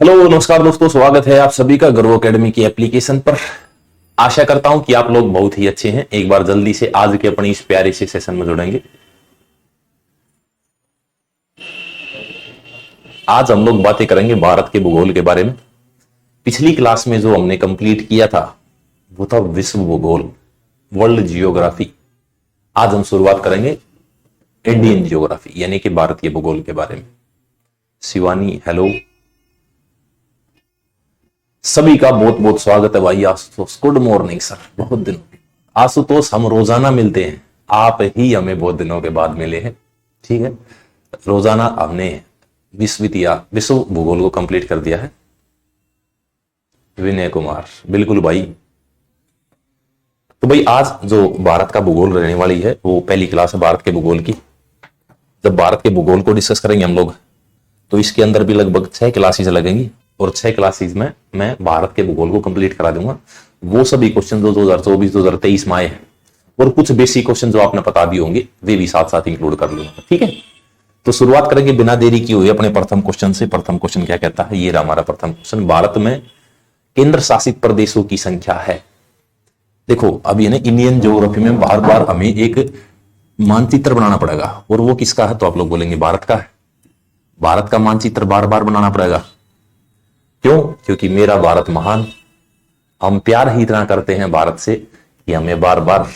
Hello नमस्कार दोस्तों, स्वागत है आप सभी का गर्व एकेडमी की एप्लीकेशन पर। आशा करता हूं कि आप लोग बहुत ही अच्छे हैं। एक बार जल्दी से आज के अपनी इस प्यारे से सेशन में जुड़ेंगे। आज हम लोग बातें करेंगे भारत के भूगोल के बारे में। पिछली क्लास में जो हमने कंप्लीट किया था वो था विश्व भूगोल, वर्ल्ड जियोग्राफी। आज हम शुरुआत करेंगे इंडियन जियोग्राफी यानी कि भारतीय भूगोल के बारे में। शिवानी हेलो, सभी का बहुत बहुत स्वागत है भाई। आशुतोष गुड मॉर्निंग सर, बहुत दिन। आशुतोष हम रोजाना मिलते हैं, आप ही हमें बहुत दिनों के बाद मिले हैं। ठीक है, रोजाना हमने विश्व भूगोल को कंप्लीट कर दिया है। विनय कुमार बिल्कुल भाई। तो भाई आज जो भारत का भूगोल रहने वाली है वो पहली क्लास है भारत के भूगोल की। जब भारत के भूगोल को डिस्कस करेंगे हम लोग तो इसके अंदर भी लगभग 6 क्लासेज लगेंगी और 6 क्लासेस में मैं भारत के भूगोल को कंप्लीट करा दूंगा। वो सभी क्वेश्चन जो 2024 2023 में आए हैं और कुछ बेसिक क्वेश्चन जो आपने बता दिए होंगे वे भी साथ साथ इंक्लूड कर लूंगा। ठीक है, तो शुरुआत करेंगे बिना देरी की हुई अपने प्रथम क्वेश्चन से। प्रथम क्वेश्चन क्या कहता है, ये रहा हमारा प्रथम क्वेश्चन। भारत में केंद्र शासित प्रदेशों की संख्या है। देखो अब ये ना इंडियन ज्योग्राफी में बार बार हमें एक मानचित्र बनाना पड़ेगा और वो किसका है तो आप लोग बोलेंगे भारत का है। भारत का मानचित्र बार बार बनाना पड़ेगा। क्यों? क्योंकि मेरा भारत महान। हम प्यार ही इतना करते हैं भारत से कि हमें बार बार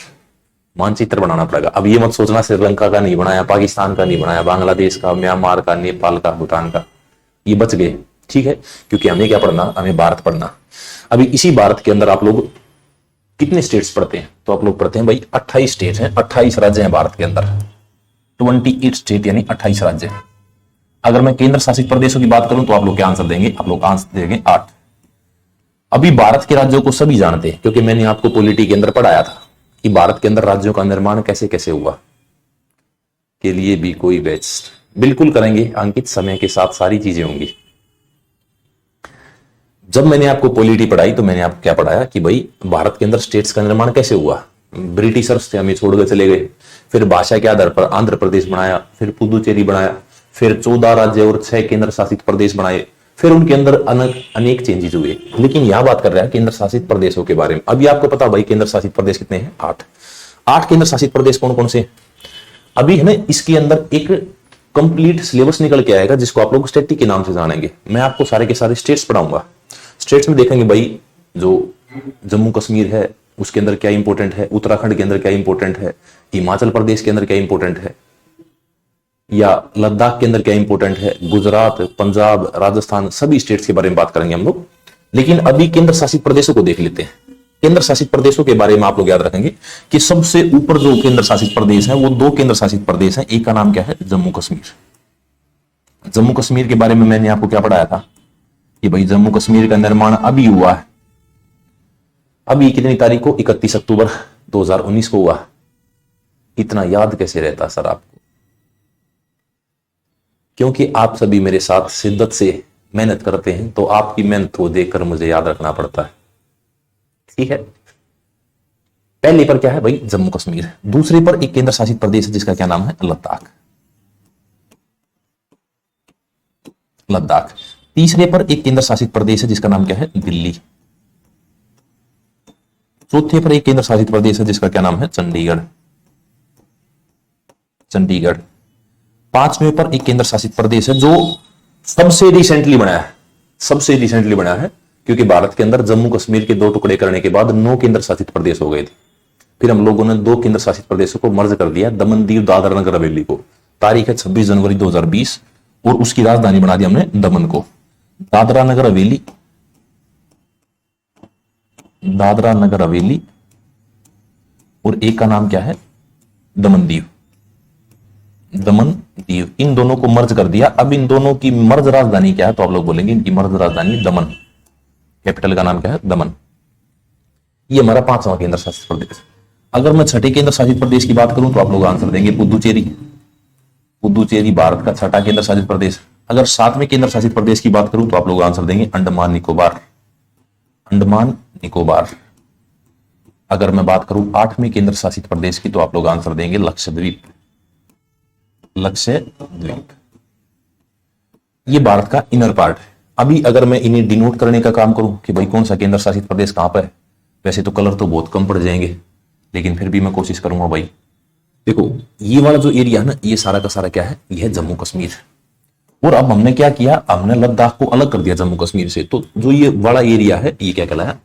मानचित्र बनाना पड़ेगा। अब ये मत सोचना श्रीलंका का नहीं बनाया, पाकिस्तान का नहीं बनाया, बांग्लादेश का, म्यांमार का, नेपाल का, भूटान का, ये बच गए। ठीक है, क्योंकि हमें क्या पढ़ना, हमें भारत पढ़ना। अभी इसी भारत के अंदर आप लोग कितने स्टेट्स पढ़ते हैं तो आप लोग पढ़ते हैं भाई 28 स्टेट हैं, 28 राज्य हैं भारत के अंदर। 28 स्टेट यानी 28 राज्य। अगर मैं केंद्र शासित प्रदेशों की बात करूं तो आप लोग क्या आंसर देंगे, आप लोग आंसर देंगे 8। अभी भारत के राज्यों को सभी जानते हैं क्योंकि मैंने आपको पॉलिटी के अंदर पढ़ाया था कि भारत के अंदर राज्यों का निर्माण कैसे कैसे हुआ। के लिए भी कोई बैच बिल्कुल करेंगे अंकित, समय के साथ सारी चीजें होंगी। जब मैंने आपको पॉलिटी पढ़ाई तो मैंने आपको क्या पढ़ाया कि भाई भारत के अंदर स्टेट्स का निर्माण कैसे हुआ। ब्रिटिशर्स थे, हमें छोड़कर चले गए। फिर भाषा के आधार पर आंध्र प्रदेश बनाया, फिर पुदुचेरी बनाया, फिर 14 राज्य और 6 केंद्र शासित प्रदेश बनाए। फिर उनके अंदर अनेक चेंजेस हुए। लेकिन यह बात कर रहा है केंद्र शासित प्रदेशों के बारे में। अभी आपको पता भाई केंद्र शासित प्रदेश कितने हैं, 8 केंद्र शासित प्रदेश कौन कौन से। अभी है ना इसके अंदर एक कंप्लीट सिलेबस निकल के आएगा जिसको आप लोग स्टेट के नाम से जानेंगे। मैं आपको सारे के सारे स्टेट्स पढ़ाऊंगा। स्टेट्स में देखेंगे भाई जो जम्मू कश्मीर है उसके अंदर क्या इंपॉर्टेंट है, उत्तराखंड के अंदर क्या इंपॉर्टेंट है, हिमाचल प्रदेश के अंदर क्या इंपॉर्टेंट है, या लद्दाख के अंदर क्या इंपॉर्टेंट है, गुजरात, पंजाब, राजस्थान, सभी स्टेट्स के बारे में बात करेंगे हम लोग। लेकिन अभी केंद्र शासित प्रदेशों को देख लेते हैं। केंद्र शासित प्रदेशों के बारे में आप लोग याद रखेंगे कि सबसे ऊपर जो केंद्र शासित प्रदेश है वो 2 केंद्र शासित प्रदेश है। एक का नाम क्या है, जम्मू कश्मीर। जम्मू कश्मीर के बारे में मैंने आपको क्या पढ़ाया था कि भाई जम्मू कश्मीर का निर्माण अभी हुआ है। अभी कितनी तारीख को, 31 अक्टूबर 2019 को हुआ। इतना याद कैसे रहता सर आपको? क्योंकि आप सभी मेरे साथ शिद्दत से मेहनत करते हैं तो आपकी मेहनत को देखकर मुझे याद रखना पड़ता है। ठीक है, पहले पर क्या है भाई, जम्मू कश्मीर। दूसरे पर एक केंद्र शासित प्रदेश है जिसका क्या नाम है, लद्दाख। लद्दाख। तीसरे पर एक केंद्र शासित प्रदेश है जिसका नाम क्या है, दिल्ली। चौथे पर एक केंद्र शासित प्रदेश है जिसका क्या नाम है, चंडीगढ़। चंडीगढ़। 5वें पर एक केंद्र शासित प्रदेश है जो सबसे रिसेंटली बना है। सबसे रिसेंटली बना है क्योंकि भारत के अंदर जम्मू कश्मीर के 2 टुकड़े करने के बाद 9 केंद्र शासित प्रदेश हो गए थे। फिर हम लोगों ने 2 केंद्र शासित प्रदेशों को मर्ज कर दिया, दमन दीव दादरा नगर हवेली को। तारीख है 26 जनवरी 2020 और उसकी राजधानी बना दी हमने दमन को। दादरा नगर हवेली, दादरा नगर हवेली और एक का नाम क्या है, दमन दीव। दमन दीव, इन दोनों को मर्ज कर दिया। अब इन दोनों की मर्ज राजधानी क्या है तो आप लोग बोलेंगे इनकी मर्ज राजधानी दमन। कैपिटल का नाम क्या है, दमन। ये हमारा 5वां केंद्र शासित प्रदेश। अगर मैं 6ठे केंद्र शासित प्रदेश की बात करूं तो आप लोग आंसर देंगे पुदुचेरी। पुदुचेरी भारत का 6ठा केंद्र शासित प्रदेश। अगर 7वें केंद्र शासित प्रदेश की बात करूं तो आप लोग आंसर देंगे अंडमान निकोबार। अंडमान निकोबार। अगर मैं बात करूं 8वें केंद्र शासित प्रदेश की तो आप लोग आंसर देंगे लक्षद्वीप। लक्षद्वीप। ये भारत का इनर पार्ट है। अभी अगर मैं इन्हें डिनोट करने का काम करूं कि भाई कौन सा केंद्र शासित प्रदेश कहां पर है, वैसे तो कलर तो बहुत कम पड़ जाएंगे, लेकिन फिर भी मैं कोशिश करूंगा भाई। देखो ये वाला जो एरिया है ना, ये सारा का सारा क्या है, ये है जम्मू कश्मीर। और अब हमने क्या किया, हमने लद्दाख को अलग कर दिया जम्मू कश्मीर से, तो जो ये बड़ा एरिया है ये क्या कहलाया।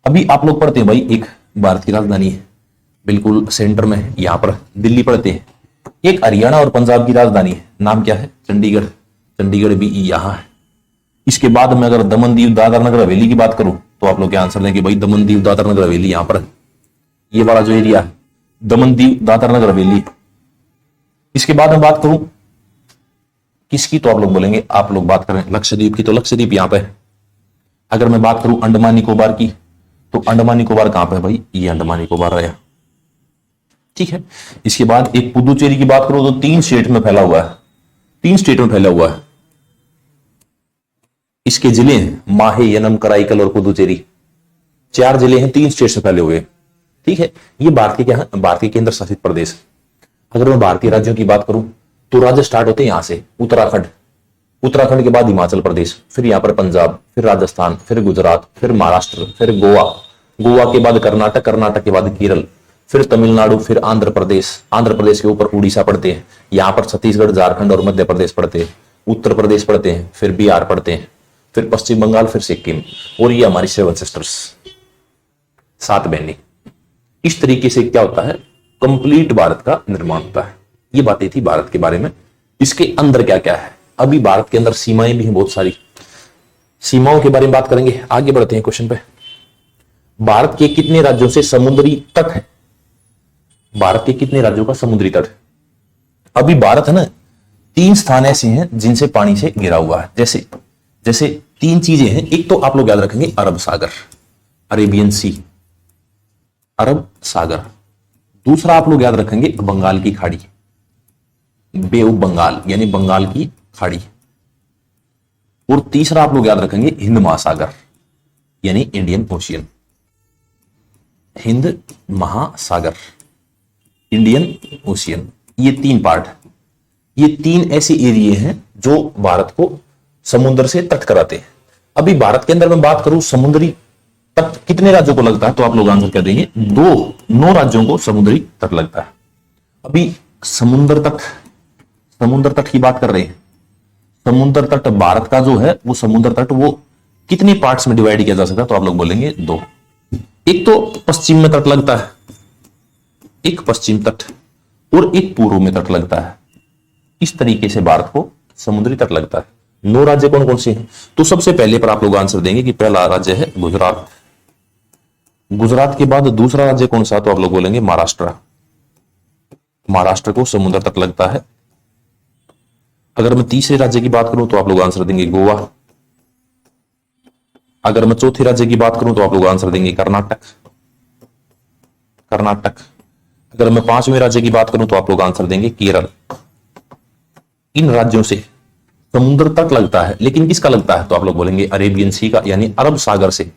अभी आप लोग पढ़ते हैं भाई, एक भारत की राजधानी है बिल्कुल सेंटर में, यहां पर दिल्ली पढ़ते हैं। एक हरियाणा और पंजाब की राजधानी है, नाम क्या है, चंडीगढ़। चंडीगढ़ भी यहां है। इसके बाद में अगर दमन दीव दादर नगर हवेली की बात करूं तो आप लोग क्या आंसर देंगे, भाई दमन दीव दादर नगर हवेली यहां पर है। ये वाला जो एरिया है दमन दीव दादर नगर हवेली। इसके बाद में बात करूं किसकी, तो आप लोग बोलेंगे, आप लोग बात करें लक्षद्वीप की, तो लक्षद्वीप यहां पे है। अगर मैं बात करूं अंडमान निकोबार की, तो अंडमान निकोबार कहां पे है भाई, ये अंडमान निकोबार रहा, ठीक है। इसके बाद एक पुदुचेरी की बात करूं तो 3 स्टेट में फैला हुआ है, 3 स्टेट में फैला हुआ है। इसके जिले हैं माहे, यनम, कराईकल और पुदुचेरी, 4 जिले हैं, 3 स्टेट से फैले हुए, ठीक है। ये भारत के क्या है, भारत के केंद्र शासित प्रदेश। अगर मैं भारतीय राज्यों की बात करूं तो राज्य स्टार्ट होते हैं यहां से, उत्तराखंड, उत्तराखंड के बाद हिमाचल प्रदेश, फिर यहां पर पंजाब, फिर राजस्थान, फिर गुजरात, फिर महाराष्ट्र, फिर गोवा, गोवा के बाद कर्नाटक, कर्नाटक के बाद केरल, फिर तमिलनाडु, फिर आंध्र प्रदेश, आंध्र प्रदेश के ऊपर उड़ीसा पड़ते हैं, यहां पर छत्तीसगढ़, झारखंड और मध्य प्रदेश पड़ते हैं, उत्तर प्रदेश पड़ते हैं, फिर बिहार पड़ते हैं, फिर पश्चिम बंगाल, फिर सिक्किम, और ये हमारी 7 सिस्टर्स, 7 बहनें। इस तरीके से क्या होता है, कंप्लीट भारत का निर्माण होता है। ये बातें थी भारत के बारे में। इसके अंदर क्या क्या है, अभी भारत के अंदर सीमाएं भी हैं बहुत सारी, सीमाओं के बारे में बात करेंगे। आगे बढ़ते हैं क्वेश्चन पे। भारत के कितने राज्यों से समुद्री तट है, भारत के कितने राज्यों का समुद्री तट है। अभी भारत है ना, 3 स्थान ऐसे हैं जिनसे पानी से घिरा हुआ है। जैसे जैसे 3 चीजें हैं, एक तो आप लोग याद रखेंगे अरब सागर, अरेबियन सी, अरब सागर। दूसरा आप लोग याद रखेंगे बंगाल की खाड़ी, बे ऑफ बंगाल यानी बंगाल की खाड़ी। और तीसरा आप लोग याद रखेंगे हिंद महासागर यानी इंडियन ओशियन, हिंद महासागर, इंडियन ओशियन। ये 3 पार्ट, ये 3 ऐसे एरिया हैं जो भारत को समुद्र से तट कराते हैं। अभी भारत के अंदर मैं बात करूं समुद्री तट कितने राज्यों को लगता है, तो आप लोग आंसर क्या देंगे, 9 राज्यों को समुद्री तट लगता है। अभी समुद्र तट की बात कर रहे हैं। समुद्र तट भारत का जो है वो समुद्र तट वो कितने पार्ट्स में डिवाइड किया जा सकता है, तो आप लोग बोलेंगे 2। एक तो पश्चिम में तट लगता है, एक पश्चिम तट, और एक पूर्व में तट लगता है। इस तरीके से भारत को समुद्री तट लगता है। 9 राज्य कौन कौन से हैं, तो सबसे पहले पर आप लोग आंसर देंगे कि पहला राज्य है गुजरात। गुजरात के बाद दूसरा राज्य कौन सा, तो आप लोग बोलेंगे महाराष्ट्र। महाराष्ट्र को समुद्र तट लगता है। अगर मैं तीसरे राज्य की बात करूं तो आप लोग आंसर देंगे गोवा। अगर मैं चौथे राज्य की बात करूं तो आप लोग आंसर देंगे कर्नाटक। अगर मैं 5वें राज्य की बात करूं तो आप लोग आंसर देंगे केरल। इन राज्यों से समुद्र तट लगता है, लेकिन किसका लगता है, तो आप लोग बोलेंगे अरेबियन सी का यानी अरब सागर से।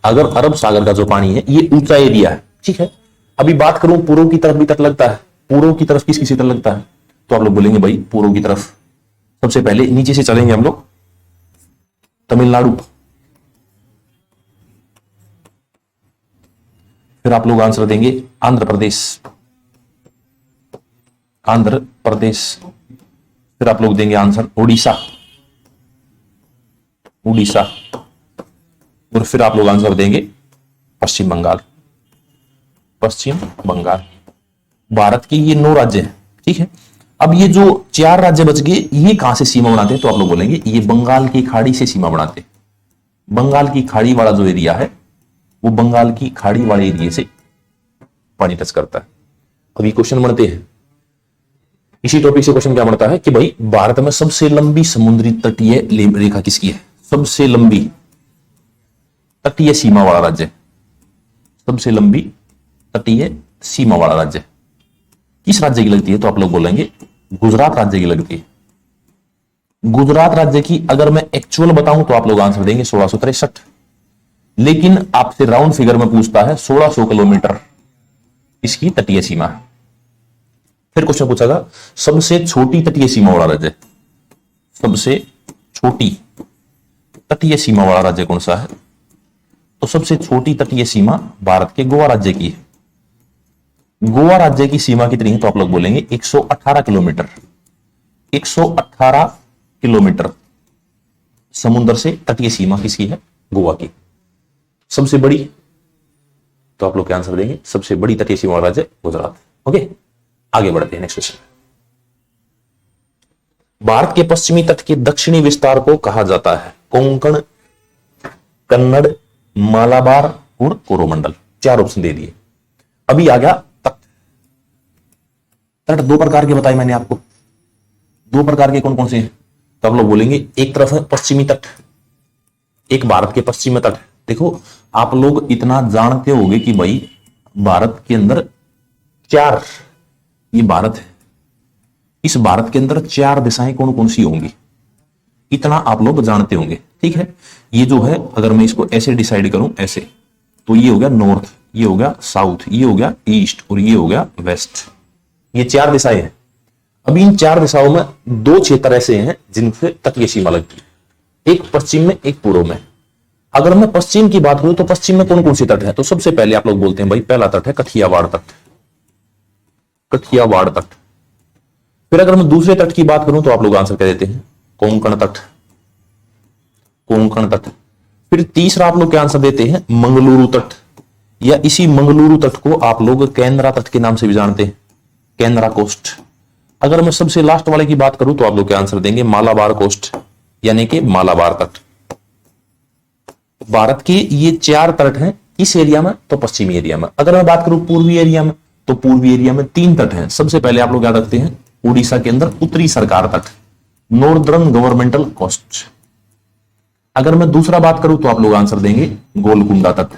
अगर अरब सागर का जो पानी है ये ऊंचा एरिया है, ठीक है। अभी बात करूं पूर्व की तरफ भी तट लगता है। पूर्व की तरफ किस तट लगता है, तो आप लोग बोलेंगे भाई पूर्व की तरफ। सबसे पहले नीचे से चलेंगे हम लोग, तमिलनाडु, फिर आप लोग आंसर देंगे आंध्र प्रदेश, फिर आप लोग देंगे आंसर उड़ीसा, और फिर आप लोग आंसर देंगे पश्चिम बंगाल। भारत के ये 9 राज्य हैं, ठीक है। अब ये जो 4 राज्य बच गए ये कहां से सीमा बनाते हैं, तो आप लोग बोलेंगे ये बंगाल की खाड़ी से सीमा बनाते हैं। बंगाल की खाड़ी वाला जो एरिया है वो बंगाल की खाड़ी वाले एरिया से पानी टच करता है। अभी क्वेश्चन बनते हैं, इसी टॉपिक से क्वेश्चन क्या बनता है कि भाई भारत में सबसे लंबी समुद्री तटीय रेखा किसकी है, सबसे लंबी तटीय सीमा वाला राज्य, सबसे लंबी तटीय सीमा वाला राज्य किस राज्य की लगती है, तो आप लोग बोलेंगे गुजरात राज्य की लगती है। गुजरात राज्य की अगर मैं एक्चुअल बताऊं तो आप लोग आंसर देंगे 1663, लेकिन आपसे राउंड फिगर में पूछता है 1600 किलोमीटर इसकी तटीय सीमा है। फिर क्वेश्चन पूछेगा सबसे छोटी तटीय सीमा वाला राज्य, सबसे छोटी तटीय सीमा वाला राज्य कौन सा है? तो सबसे छोटी तटीय सीमा भारत के गोवा राज्य की है। गोवा राज्य की सीमा कितनी है? तो आप लोग बोलेंगे 118 किलोमीटर। 118 किलोमीटर समुद्र से तटीय सीमा किसकी है? गोवा की। सबसे बड़ी, तो आप लोग क्या आंसर देंगे? सबसे बड़ी तटीय सीमा वाला राज्य गुजरात। ओके, आगे बढ़ते हैं नेक्स्ट क्वेश्चन। भारत के पश्चिमी तट के दक्षिणी विस्तार को कहा जाता है कोंकण, कन्नड़, मालाबार और कोरोमंडल। 4 ऑप्शन दे दिए। अभी आ गया तट। तट 2 प्रकार के बताए मैंने आपको। 2 प्रकार के कौन कौन से हैं? तो आप लोग बोलेंगे एक तरफ है पश्चिमी तट, एक भारत के पश्चिमी तट। देखो आप लोग इतना जानते होंगे कि भाई भारत के अंदर 4, ये भारत है, इस भारत के अंदर 4 दिशाएं कौन कौन सी होंगी, इतना आप लोग जानते होंगे। ठीक है, ये जो है अगर मैं इसको ऐसे डिसाइड करूं ऐसे, तो ये हो गया नॉर्थ, ये हो गया साउथ, ये हो गया ईस्ट और ये हो गया वेस्ट। ये 4 दिशाएं हैं। अभी इन 4 दिशाओं में 2 क्षेत्र ऐसे हैं जिनसे तटीय सीमा लगती है, एक पश्चिम में एक पूर्व में। अगर मैं पश्चिम की बात करूं तो पश्चिम में कौन कौन सी तट है? तो सबसे पहले आप लोग बोलते हैं भाई पहला तट है कठियावाड़ तट, कठियावाड़ तट। फिर अगर मैं दूसरे तट की बात करूं तो आप लोग आंसर कह देते हैं कोंकण तट, कोंकण तट। फिर तीसरा आप लोग क्या आंसर देते हैं? मंगलुरु तट, या इसी मंगलुरु तट को आप लोग केंद्रा तट के नाम से भी जानते हैं, केंद्रा कोस्ट। अगर मैं सबसे लास्ट वाले की बात करूं तो आप लोग क्या आंसर देंगे? मालाबार कोस्ट, यानी कि मालाबार तट। भारत के ये 4 तट हैं इस एरिया में, तो पश्चिमी एरिया में। अगर मैं बात करूं पूर्वी एरिया में, तो पूर्वी एरिया में 3 तट हैं। सबसे पहले आप लोग याद रखते हैं उड़ीसा के अंदर उत्तरी सरकार तट, नॉर्दर्न गवर्नमेंटल कोस्ट। अगर मैं दूसरा बात करूं तो आप लोग आंसर देंगे गोलकुंडा तट,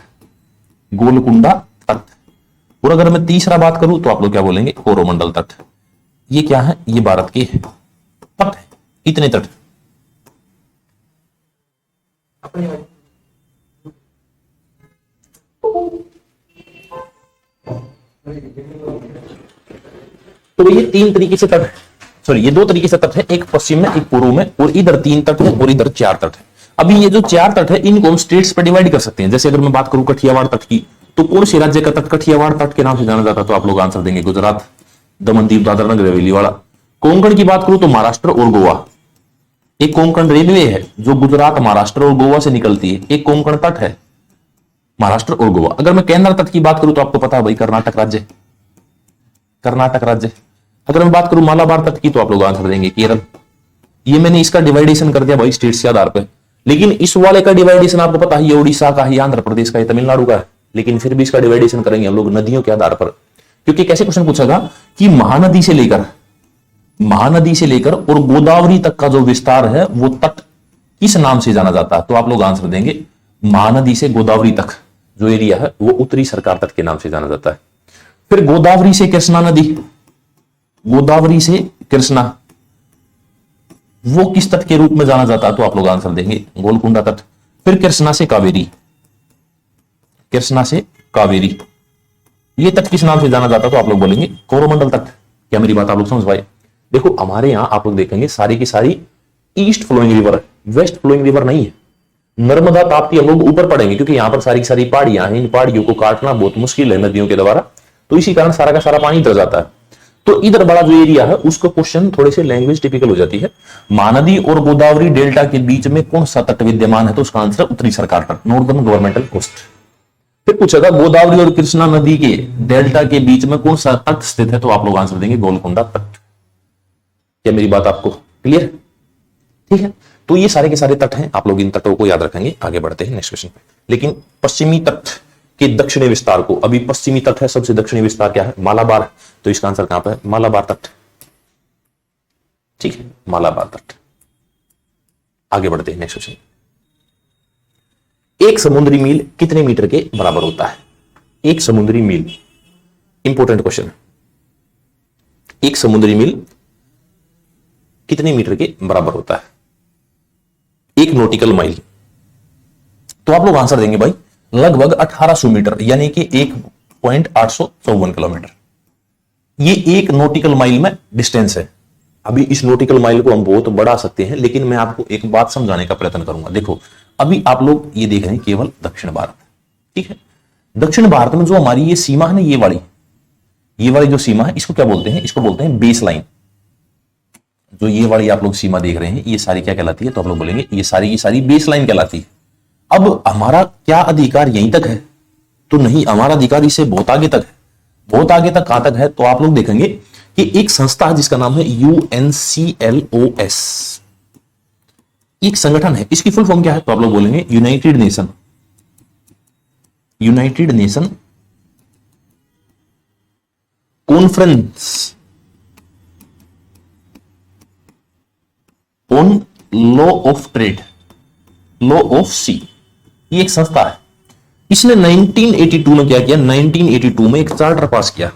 गोलकुंडा तट। और अगर मैं तीसरा बात करूं तो आप लोग क्या बोलेंगे? कोरोमंडल तट। ये क्या है? ये भारत के तट है, इतने तट। तो ये 3 तरीके से तट है, सॉरी ये 2 तरीके से तट है, एक पश्चिम में एक पूर्व में, और इधर 3 तट है और इधर 4 तट है। अभी ये जो 4 तट है इनको हम स्टेट्स पे डिवाइड कर सकते हैं। जैसे अगर मैं बात करूं कठियावाड़ तट की, तो कौन से राज्य का तट कठियावाड़ तट के नाम से जाना जाता है? तो आप लोग आंसर देंगे गुजरात, दमन दीव दादरा नगर हवेली वाला। कोंकण की बात करूं तो महाराष्ट्र और गोवा। एक कोंकण रेलवे है जो गुजरात, महाराष्ट्र और गोवा से निकलती है, एक कोंकण तट है महाराष्ट्र और गोवा। अगर मैं केंद्र तट की बात करूं तो आपको पता है भाई कर्नाटक राज्य, कर्नाटक राज्य। अगर मैं बात करूं मालाबार तट की तो आप लोग आंसर देंगे केरल। ये मैंने इसका डिवाइडेशन कर दिया भाई स्टेट्स के आधार पर, लेकिन इस वाले का डिवाइडेशन आपको पता है ये उड़ीसा का है, आंध्र प्रदेश का है, तमिलनाडु का है, लेकिन फिर भी इसका डिवाइडेशन करेंगे हम लोग नदियों के आधार पर। क्योंकि कैसे क्वेश्चन पूछेगा कि महानदी से लेकर और गोदावरी तक का जो विस्तार है वो तट किस नाम से जाना जाता है? तो आप लोग आंसर देंगे महानदी से गोदावरी तक जो एरिया है वो उत्तरी सरकार तट के नाम से जाना जाता है। फिर गोदावरी से कृष्णा नदी, गोदावरी से कृष्णा, वो किस तट के रूप में जाना जाता है? तो आप लोग आंसर देंगे गोलकुंडा तट। फिर कृष्णा से कावेरी, कृष्णा से कावेरी, ये तट किस नाम से जाना जाता है? तो आप लोग बोलेंगे कोरोमंडल तट। क्या मेरी बात आप लोग समझ पाए? देखो हमारे यहां आप लोग देखेंगे सारी की सारी ईस्ट फ्लोइंग रिवर है, वेस्ट फ्लोइंग रिवर नहीं है। नर्मदा ताप्ती हम लोग ऊपर पढ़ेंगे क्योंकि यहां पर सारी की सारी पहाड़ियां हैं, इन पहाड़ियों को काटना बहुत मुश्किल है नदियों के द्वारा, तो इसी कारण सारा का सारा पानी इधर जाता है। तो इधर बड़ा जो एरिया है उसको क्वेश्चन थोड़े से लैंग्वेज टिपिकल हो जाती है। महानदी और गोदावरी डेल्टा के बीच में कौन सा तट विद्यमान है? तो उसका आंसर उत्तरी सरकार तट, नॉर्दर्न गवर्नमेंटल कोस्ट। फिर पूछेगा गोदावरी और कृष्णा नदी के डेल्टा के बीच में कौन सा तट स्थित है? तो आप लोग आंसर देंगे गोलकुंडा तट। क्या मेरी बात आपको क्लियर? ठीक है, तो ये सारे के सारे तट हैं, आप लोग इन तटों को याद रखेंगे। आगे बढ़ते हैं नेक्स्ट क्वेश्चन पे। लेकिन पश्चिमी तट के दक्षिणी विस्तार को, अभी पश्चिमी तट है, सबसे दक्षिणी विस्तार क्या है? मालाबार। तो इसका आंसर कहां पर है? मालाबार तट। ठीक है, मालाबार तट। आगे बढ़ते हैं नेक्स्ट क्वेश्चन। एक समुद्री मील कितने मीटर के बराबर होता है? एक समुद्री मील, इंपॉर्टेंट क्वेश्चन। एक समुद्री मील कितने मीटर के बराबर होता है? एक नॉटिकल माइल। तो आप लोग आंसर देंगे भाई लगभग 1800 मीटर, यानी कि 1.854 किलोमीटर। ये एक नॉटिकल माइल में डिस्टेंस है। अभी इस नॉटिकल माइल को हम बहुत बढ़ा सकते हैं, लेकिन मैं आपको एक बात समझाने का प्रयत्न करूंगा। देखो अभी आप लोग ये देख रहे हैं केवल दक्षिण भारत, ठीक है। दक्षिण भारत में जो हमारी ये सीमा है ना, ये वाली जो सीमा है, इसको क्या बोलते हैं? इसको बोलते हैं बेस लाइन। जो ये वाली आप लोग सीमा देख रहे हैं, ये सारी क्या कहलाती है? तो आप लोग बोलेंगे ये सारी की सारी बेस लाइन कहलाती है। अब हमारा क्या अधिकार यहीं तक है? तो नहीं, हमारा अधिकार इससे बहुत आगे तक है। बहुत आगे तक कहां तक है? तो आप लोग देखेंगे कि एक संस्था है जिसका नाम है UNCLOS, एक संगठन है। इसकी फुल फॉर्म क्या है? तो आप लोग बोलेंगे United Nation conference on law of trade, law of sea. ये एक संस्था है। इसने 1982 में क्या किया? 1982 में एक चार्टर पास किया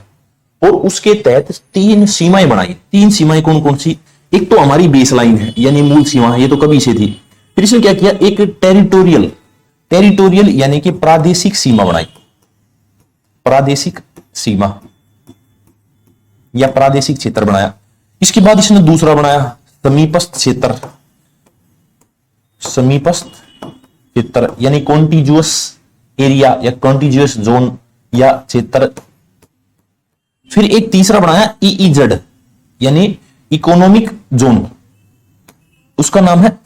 और उसके तहत 3 सीमाएं बनाई। 3 सीमाएं कौन कौन सी? एक तो हमारी बेस लाइन है, यानी मूल सीमा है, ये तो कभी से थी। फिर इसने क्या किया? एक टेरिटोरियल यानी कि प्रादेशिक सीमा बनाई, प्रादेशिक सीमा या प्रादेशिक क्षेत्र बनाया। इसके बाद इसने दूसरा बनाया समीपस्थ क्षेत्र यानी कॉन्टिजुअस एरिया या कॉन्टिजुअस जोन या क्षेत्र। फिर एक तीसरा बनाया EEZ यानी इकोनॉमिक जोन, उसका नाम है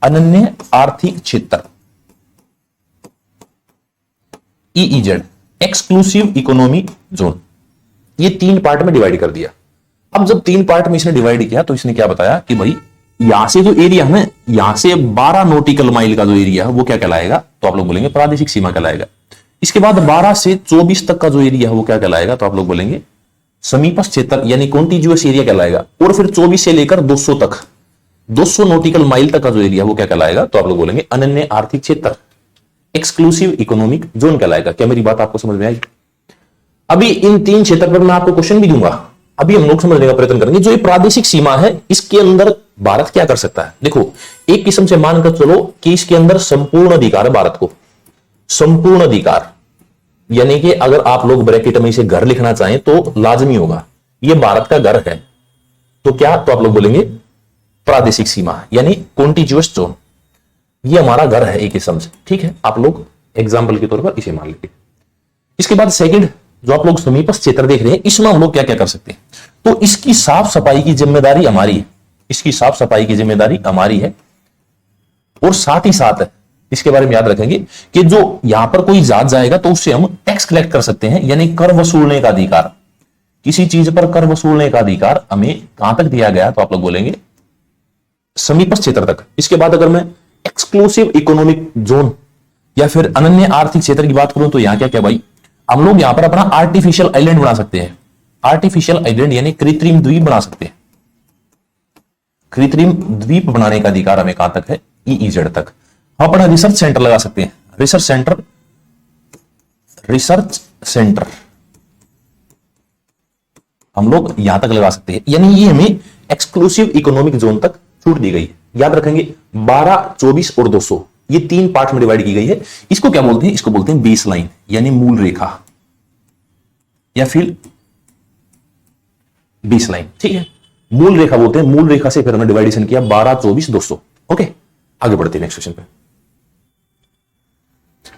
अनन्य आर्थिक क्षेत्र, EEZ, एक्सक्लूसिव इकोनॉमिक जोन। ये 3 पार्ट में डिवाइड कर दिया। अब जब 3 पार्ट में इसने डिवाइड किया तो इसने क्या बताया कि भाई यहां से जो एरिया है ना, यहां से 12 नॉटिकल माइल का जो एरिया है वो क्या कहलाएगा? तो आप लोग बोलेंगे प्रादेशिक सीमा कहलाएगा। इसके बाद 12 से 24 तक का जो एरिया है वो क्या कहलाएगा? तो आप लोग बोलेंगे समीपस्थ क्षेत्र यानी कॉन्टिजुअस एरिया कहलाएगा। और फिर 24 से लेकर 200 तक, 200 नॉटिकल माइल तक का जो एरिया वो क्या कहलाएगा? तो आप लोग बोलेंगे अनन्य आर्थिक क्षेत्र, एक्सक्लूसिव इकोनॉमिक जोन कहलाएगा। क्या मेरी बात आपको समझ में आई? अभी इन 3 क्षेत्र पर मैं आपको क्वेश्चन भी दूंगा। अभी हम लोग समझने का प्रयत्न करेंगे जो ये प्रादेशिक सीमा है इसके अंदर भारत क्या कर सकता है। देखो एक किस्म से मानकर चलो कि इसके अंदर संपूर्ण अधिकार है भारत को, संपूर्ण अधिकार, यानी कि अगर आप लोग ब्रैकेट में इसे घर लिखना चाहें तो लाजमी होगा ये भारत का घर है। तो क्या? तो आप लोग बोलेंगे प्रादेशिक सीमा यानी कॉन्टिजुअस जोन, ये हमारा घर है एक किस्म से, ठीक है। आप लोग एग्जाम्पल के तौर पर इसे मान लीजिए। इसके बाद सेकंड जो आप लोग समीपस्थ क्षेत्र देख रहे हैं, इसमें हम लोग क्या क्या कर सकते हैं? तो इसकी साफ सफाई की जिम्मेदारी हमारी है, इसकी साफ सफाई की जिम्मेदारी हमारी है। और साथ ही साथ इसके बारे में याद रखेंगे कि जो यहां पर कोई जात जाएगा तो उससे हम टैक्स कलेक्ट कर सकते हैं, यानी कर वसूलने का अधिकार, किसी चीज पर कर वसूलने का अधिकार हमें कहां तक दिया गया? तो आप लोग बोलेंगे समीपस्थ क्षेत्र तक। इसके बाद अगर मैं एक्सक्लूसिव इकोनॉमिक जोन या फिर अनन्य आर्थिक क्षेत्र की बात करूं तो यहां क्या क्या भाई, हम लोग यहां पर अपना आर्टिफिशियल आइलैंड बना सकते हैं। आर्टिफिशियल आइलैंड यानी कृत्रिम द्वीप बना सकते हैं। कृत्रिम द्वीप बनाने का अधिकार हमें कहां तक है? EEZ तक। हम अपना रिसर्च सेंटर लगा सकते हैं, रिसर्च सेंटर हम लोग यहां तक लगा सकते हैं, यानी ये हमें एक्सक्लूसिव इकोनॉमिक जोन तक छूट दी गई है। याद रखेंगे 12, 24 और 200 ये 3 पार्ट में डिवाइड की गई है। इसको क्या बोलते हैं? इसको बोलते हैं बेस लाइन यानी मूल रेखा या फिर बेस लाइन, ठीक है। मूल रेखा बोलते हैं, मूल रेखा से फिर हमने डिवाइडेशन किया 12, 24, 200। ओके आगे बढ़ते हैं नेक्स्ट क्वेश्चन पे।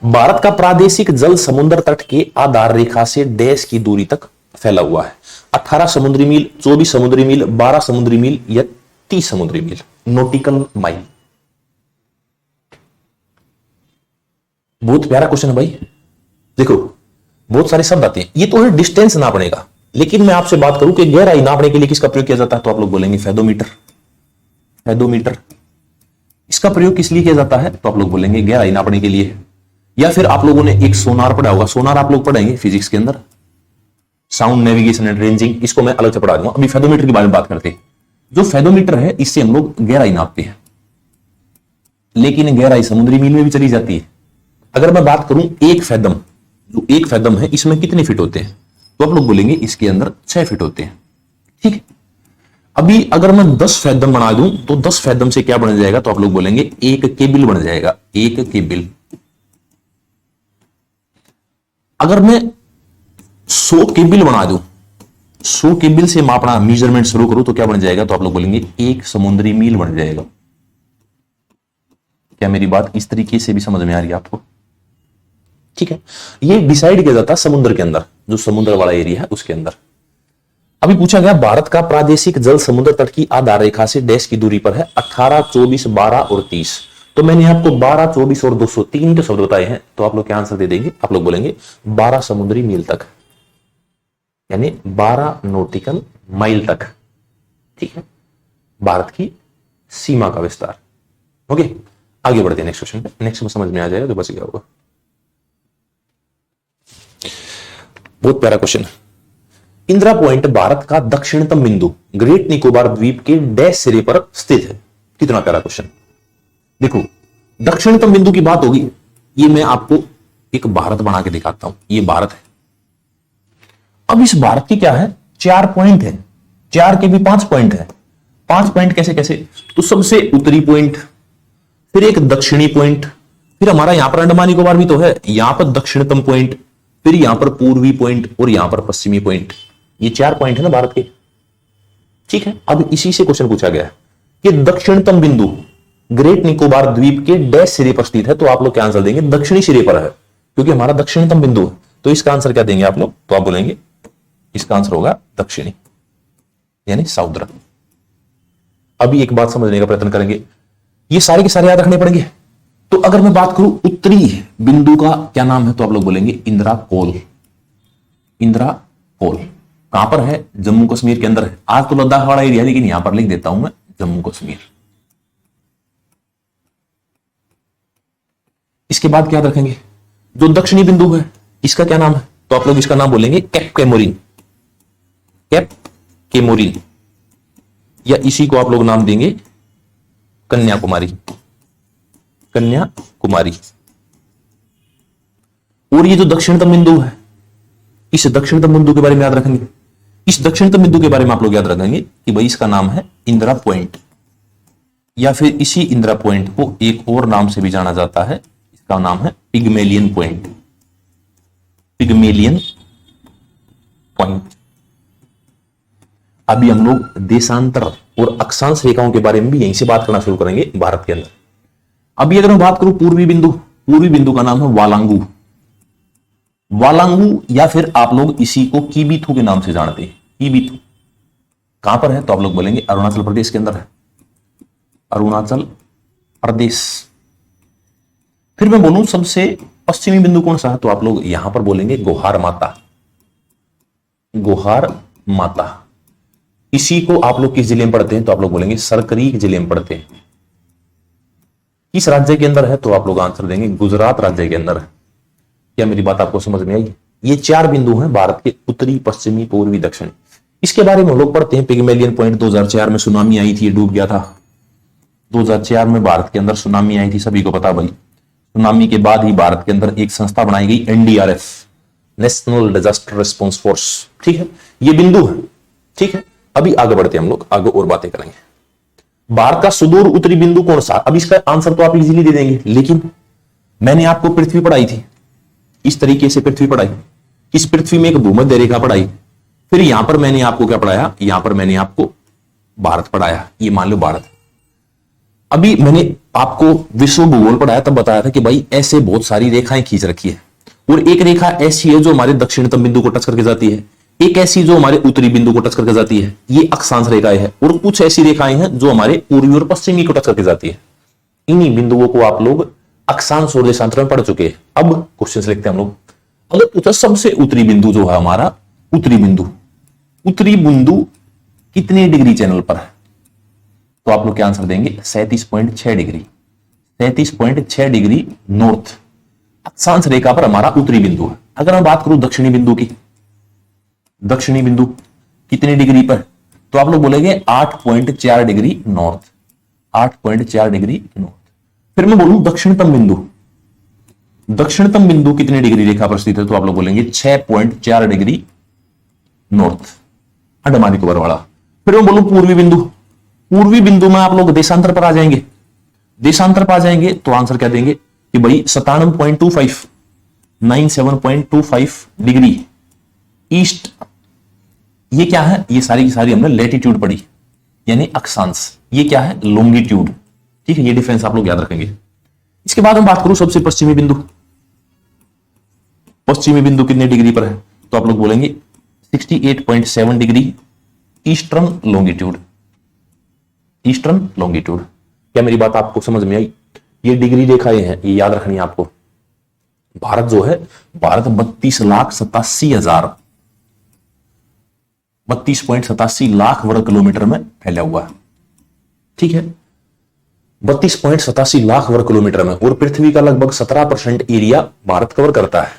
भारत का प्रादेशिक जल समुद्र तट के आधार रेखा से डैश की दूरी तक फैला हुआ है। 18 समुद्री मील, 24 समुद्री मील, 12 समुद्री मील या 30 समुद्री मील नॉटिकल माइल। बहुत प्यारा क्वेश्चन है भाई। देखो बहुत सारे शब्द आते हैं, ये तो है डिस्टेंस नापने का, लेकिन मैं आपसे बात करूं कि गहराई नापने के लिए किसका प्रयोग किया जाता है? तो आप लोग बोलेंगे फेदोमीटर। फेदोमीटर इसका प्रयोग किस लिए किया जाता है? तो आप लोग बोलेंगे गहराई नापने के लिए। या फिर आप लोगों ने एक सोनार पढ़ा होगा, सोनार आप लोग पढ़ेंगे फिजिक्स के अंदर, साउंड नेविगेशन एंड रेंजिंग, इसको मैं अलग से पढ़ा दूंगा। अभी फेदोमीटर के बारे में बात करते हैं। जो फेदोमीटर है इससे हम लोग गहराई नापते हैं, लेकिन गहराई समुद्री मील में भी चली जाती है। अगर मैं बात करूं एक फैदम, जो एक फैदम है इसमें कितने फीट होते हैं? तो आप लोग बोलेंगे इसके अंदर 6 फीट होते हैं, ठीक है। अभी अगर मैं 10 फैदम बना दूं तो 10 फैदम से क्या बन जाएगा? तो आप लोग बोलेंगे एक केबिल बन जाएगा, एक केबिल। अगर मैं 100 केबिल बना दूं 100 केबिल से मापना मेजरमेंट शुरू करूं तो क्या बन जाएगा, तो आप लोग बोलेंगे 1 समुद्री मील बन जाएगा। क्या मेरी बात इस तरीके से भी समझ में आ रही है आपको? ठीक है, ये डिसाइड किया जाता है समुद्र के अंदर, जो समुद्र वाला एरिया है उसके अंदर। अभी पूछा गया भारत का प्रादेशिक जल समुद्र तट की आधार रेखा से डैश की दूरी पर है, 18, 24, 12 और 30। तो मैंने आपको 12, 24 और 200 तीन ही तो शब्द बताए हैं, तो आप लोग क्या आंसर दे देंगे, आप लोग बोलेंगे 12 समुद्री मील तक, यानी 12 नॉटिकल माइल तक। ठीक है, भारत की सीमा का विस्तार। ओके, आगे बढ़ते हैं नेक्स्ट क्वेश्चन पे। नेक्स्ट में समझ में आ जाएगा तो बच गया होगा। बहुत प्यारा क्वेश्चन। इंदिरा पॉइंट भारत का दक्षिणतम बिंदु ग्रेट निकोबार द्वीप के डैश सिरे पर स्थित है। कितना प्यारा क्वेश्चन। देखो, दक्षिणतम बिंदु की बात होगी, ये मैं आपको एक भारत बना के दिखाता हूं, ये भारत है। अब इस भारत की क्या है, 4 पॉइंट है, 4 के भी 5 पॉइंट है। 5 पॉइंट कैसे कैसे, तो सबसे उत्तरी पॉइंट, फिर एक दक्षिणी पॉइंट, फिर हमारा यहां पर अंडमान निकोबार भी तो है, यहां पर दक्षिणतम पॉइंट, फिर यहां पर पूर्वी पॉइंट और यहां पर पश्चिमी पॉइंट। ये 4 पॉइंट है ना भारत के। ठीक है, अब इसी से क्वेश्चन पूछा गया कि दक्षिणतम बिंदु ग्रेट निकोबार द्वीप के डैश सिरे पर स्थित है, तो आप लोग क्या आंसर देंगे, दक्षिणी सिरे पर है, क्योंकि हमारा दक्षिणतम बिंदु है। तो इसका आंसर क्या देंगे आप लोग, तो आप बोलेंगे इसका आंसर होगा दक्षिणी, यानी साउदर्न। अभी एक बात समझने का प्रयत्न करेंगे, ये सारे के सारे याद रखने पड़ेंगे। तो अगर मैं बात करूं उत्तरी बिंदु का क्या नाम है, तो आप लोग बोलेंगे इंदिरा कोल। इंदिरा कोल कहां पर है, जम्मू कश्मीर के अंदर है। आज तो लद्दाख वाला एरिया, लेकिन यहां पर लिख देता हूं मैं जम्मू कश्मीर। इसके बाद क्या रखेंगे, जो दक्षिणी बिंदु है इसका क्या नाम है, तो आप लोग इसका नाम बोलेंगे कैप केमोरिन। कैप केमोरिन, या इसी को आप लोग नाम देंगे कन्याकुमारी। कन्याकुमारी। और ये जो दक्षिणतम बिंदु है, इस दक्षिणतम बिंदु के बारे में याद रखेंगे। इस दक्षिणतम बिंदु के बारे में आप लोग याद रखेंगे कि भाई इसका नाम है इंदिरा पॉइंट, या फिर इसी इंदिरा पॉइंट को एक और नाम से भी जाना जाता है, इसका नाम है पिग्मेलियन पॉइंट। Pygmalion point. अभी हम लोग देशांतर और अक्षांश रेखाओं के बारे में भी यहीं से बात करना शुरू करेंगे भारत के अंदर। अभी अगर मैं बात करूं पूर्वी बिंदु, पूर्वी बिंदु का नाम है वालांगू। वालांगू, या फिर आप लोग इसी को कीबीथू के नाम से जानते हैं। कीबीथू कहां पर है, तो आप लोग बोलेंगे अरुणाचल प्रदेश के अंदर है, अरुणाचल प्रदेश। फिर मैं बोलूं सबसे पश्चिमी बिंदु कौन सा है, तो आप लोग यहां पर बोलेंगे गोहार माता। गोहार माता। इसी को आप लोग किस जिले में पढ़ते हैं, तो आप लोग बोलेंगे सरकरीक जिले में पढ़ते हैं। किस राज्य के अंदर है, तो आप लोग आंसर देंगे गुजरात राज्य के अंदर है। क्या मेरी बात आपको समझ में आई? ये 4 बिंदु हैं भारत के, उत्तरी, पश्चिमी, पूर्वी, दक्षिणी। इसके बारे में हम लोग पढ़ते हैं पिग्मेलियन पॉइंट। 2004 में सुनामी आई थी, डूब गया था। 2004 में भारत के अंदर सुनामी आई थी, सभी को पता भाई। सुनामी के बाद ही भारत के अंदर एक संस्था बनाई गई, NDRF, national disaster response force. ठीक है, ये बिंदु है। ठीक है, अभी आगे बढ़ते हैं हम लोग, आगे और बातें करेंगे। भारत का सुदूर उत्तरी बिंदु कौन सा? अब इसका आंसर तो आप इजीली दे देंगे, लेकिन मैंने आपको पृथ्वी पढ़ाई थी, इस तरीके से पृथ्वी पढ़ाई। इस पृथ्वी में एक भूमध्य रेखा पढ़ाई, फिर यहां पर मैंने आपको क्या पढ़ाया, यहां पर मैंने आपको भारत पढ़ाया। ये मान लो भारत। अभी मैंने आपको विश्व भूगोल पढ़ाया, तब बताया था कि भाई ऐसे बहुत सारी रेखाएं खींच रखी है, और एक रेखा ऐसी है जो हमारे दक्षिणतम बिंदु को टच करके जाती है, एक ऐसी जो हमारे उत्तरी बिंदु को टच करके जाती है, ये अक्षांश रेखाएं हैं, और कुछ ऐसी रेखाएं हैं जो हमारे पूर्वी और पश्चिमी को टच करके जाती है। इन्हीं बिंदुओं को आप लोग अक्षांश और देशांतर में पढ़ चुके हैं। अब क्वेश्चन लिखते हैं हम लोग। अगर पूछा सबसे उत्तरी बिंदु जो है हमारा, उत्तरी बिंदु, उत्तरी बिंदु कितने डिग्री चैनल पर है, तो आप लोग क्या आंसर देंगे, 37.6 डिग्री। 37.6 डिग्री नॉर्थ अक्षांश रेखा पर हमारा उत्तरी बिंदु है। अगर मैं बात करूं दक्षिणी बिंदु की, दक्षिणी बिंदु कितने डिग्री पर, तो आप लोग बोलेंगे 8.4 डिग्री नॉर्थ। 8.4 degree north. फिर मैं बोलूं दक्षिणतम बिंदु, दक्षिणतम बिंदु कितने डिग्री रेखा पर स्थित है, तो आप लोग बोलेंगे 6.4 डिग्री नॉर्थ, अंडमान निकोबार वाला। फिर मैं बोलूं पूर्वी बिंदु, पूर्वी बिंदु में आप लोग देशांतर पर आ जाएंगे। देशांतर पर आ जाएंगे तो आंसर क्या देंगे कि भाई 97.25, 97.25 डिग्री ईस्ट, ये क्या है, ये सारी की सारी हमने लेटीट्यूड पढ़ी, यानी अक्षांश। ये क्या है, लॉन्गिट्यूड। ठीक है, ये डिफरेंस आप लोग याद रखेंगे। इसके बाद हम बात करूं सबसे पश्चिमी बिंदु। पश्चिमी बिंदु कितने डिग्री पर है, तो आप लोग बोलेंगे 68.7 degree eastern longitude. Eastern longitude. क्या मेरी बात आपको समझ में आई? ये डिग्री रेखाएं हैं, ये याद रखनी है आपको। भारत जो है, भारत 32,87,000 32.87 लाख वर्ग किलोमीटर में फैला हुआ है। ठीक है, 32.87 लाख वर्ग किलोमीटर में, और पृथ्वी का लगभग 17% एरिया भारत कवर करता है।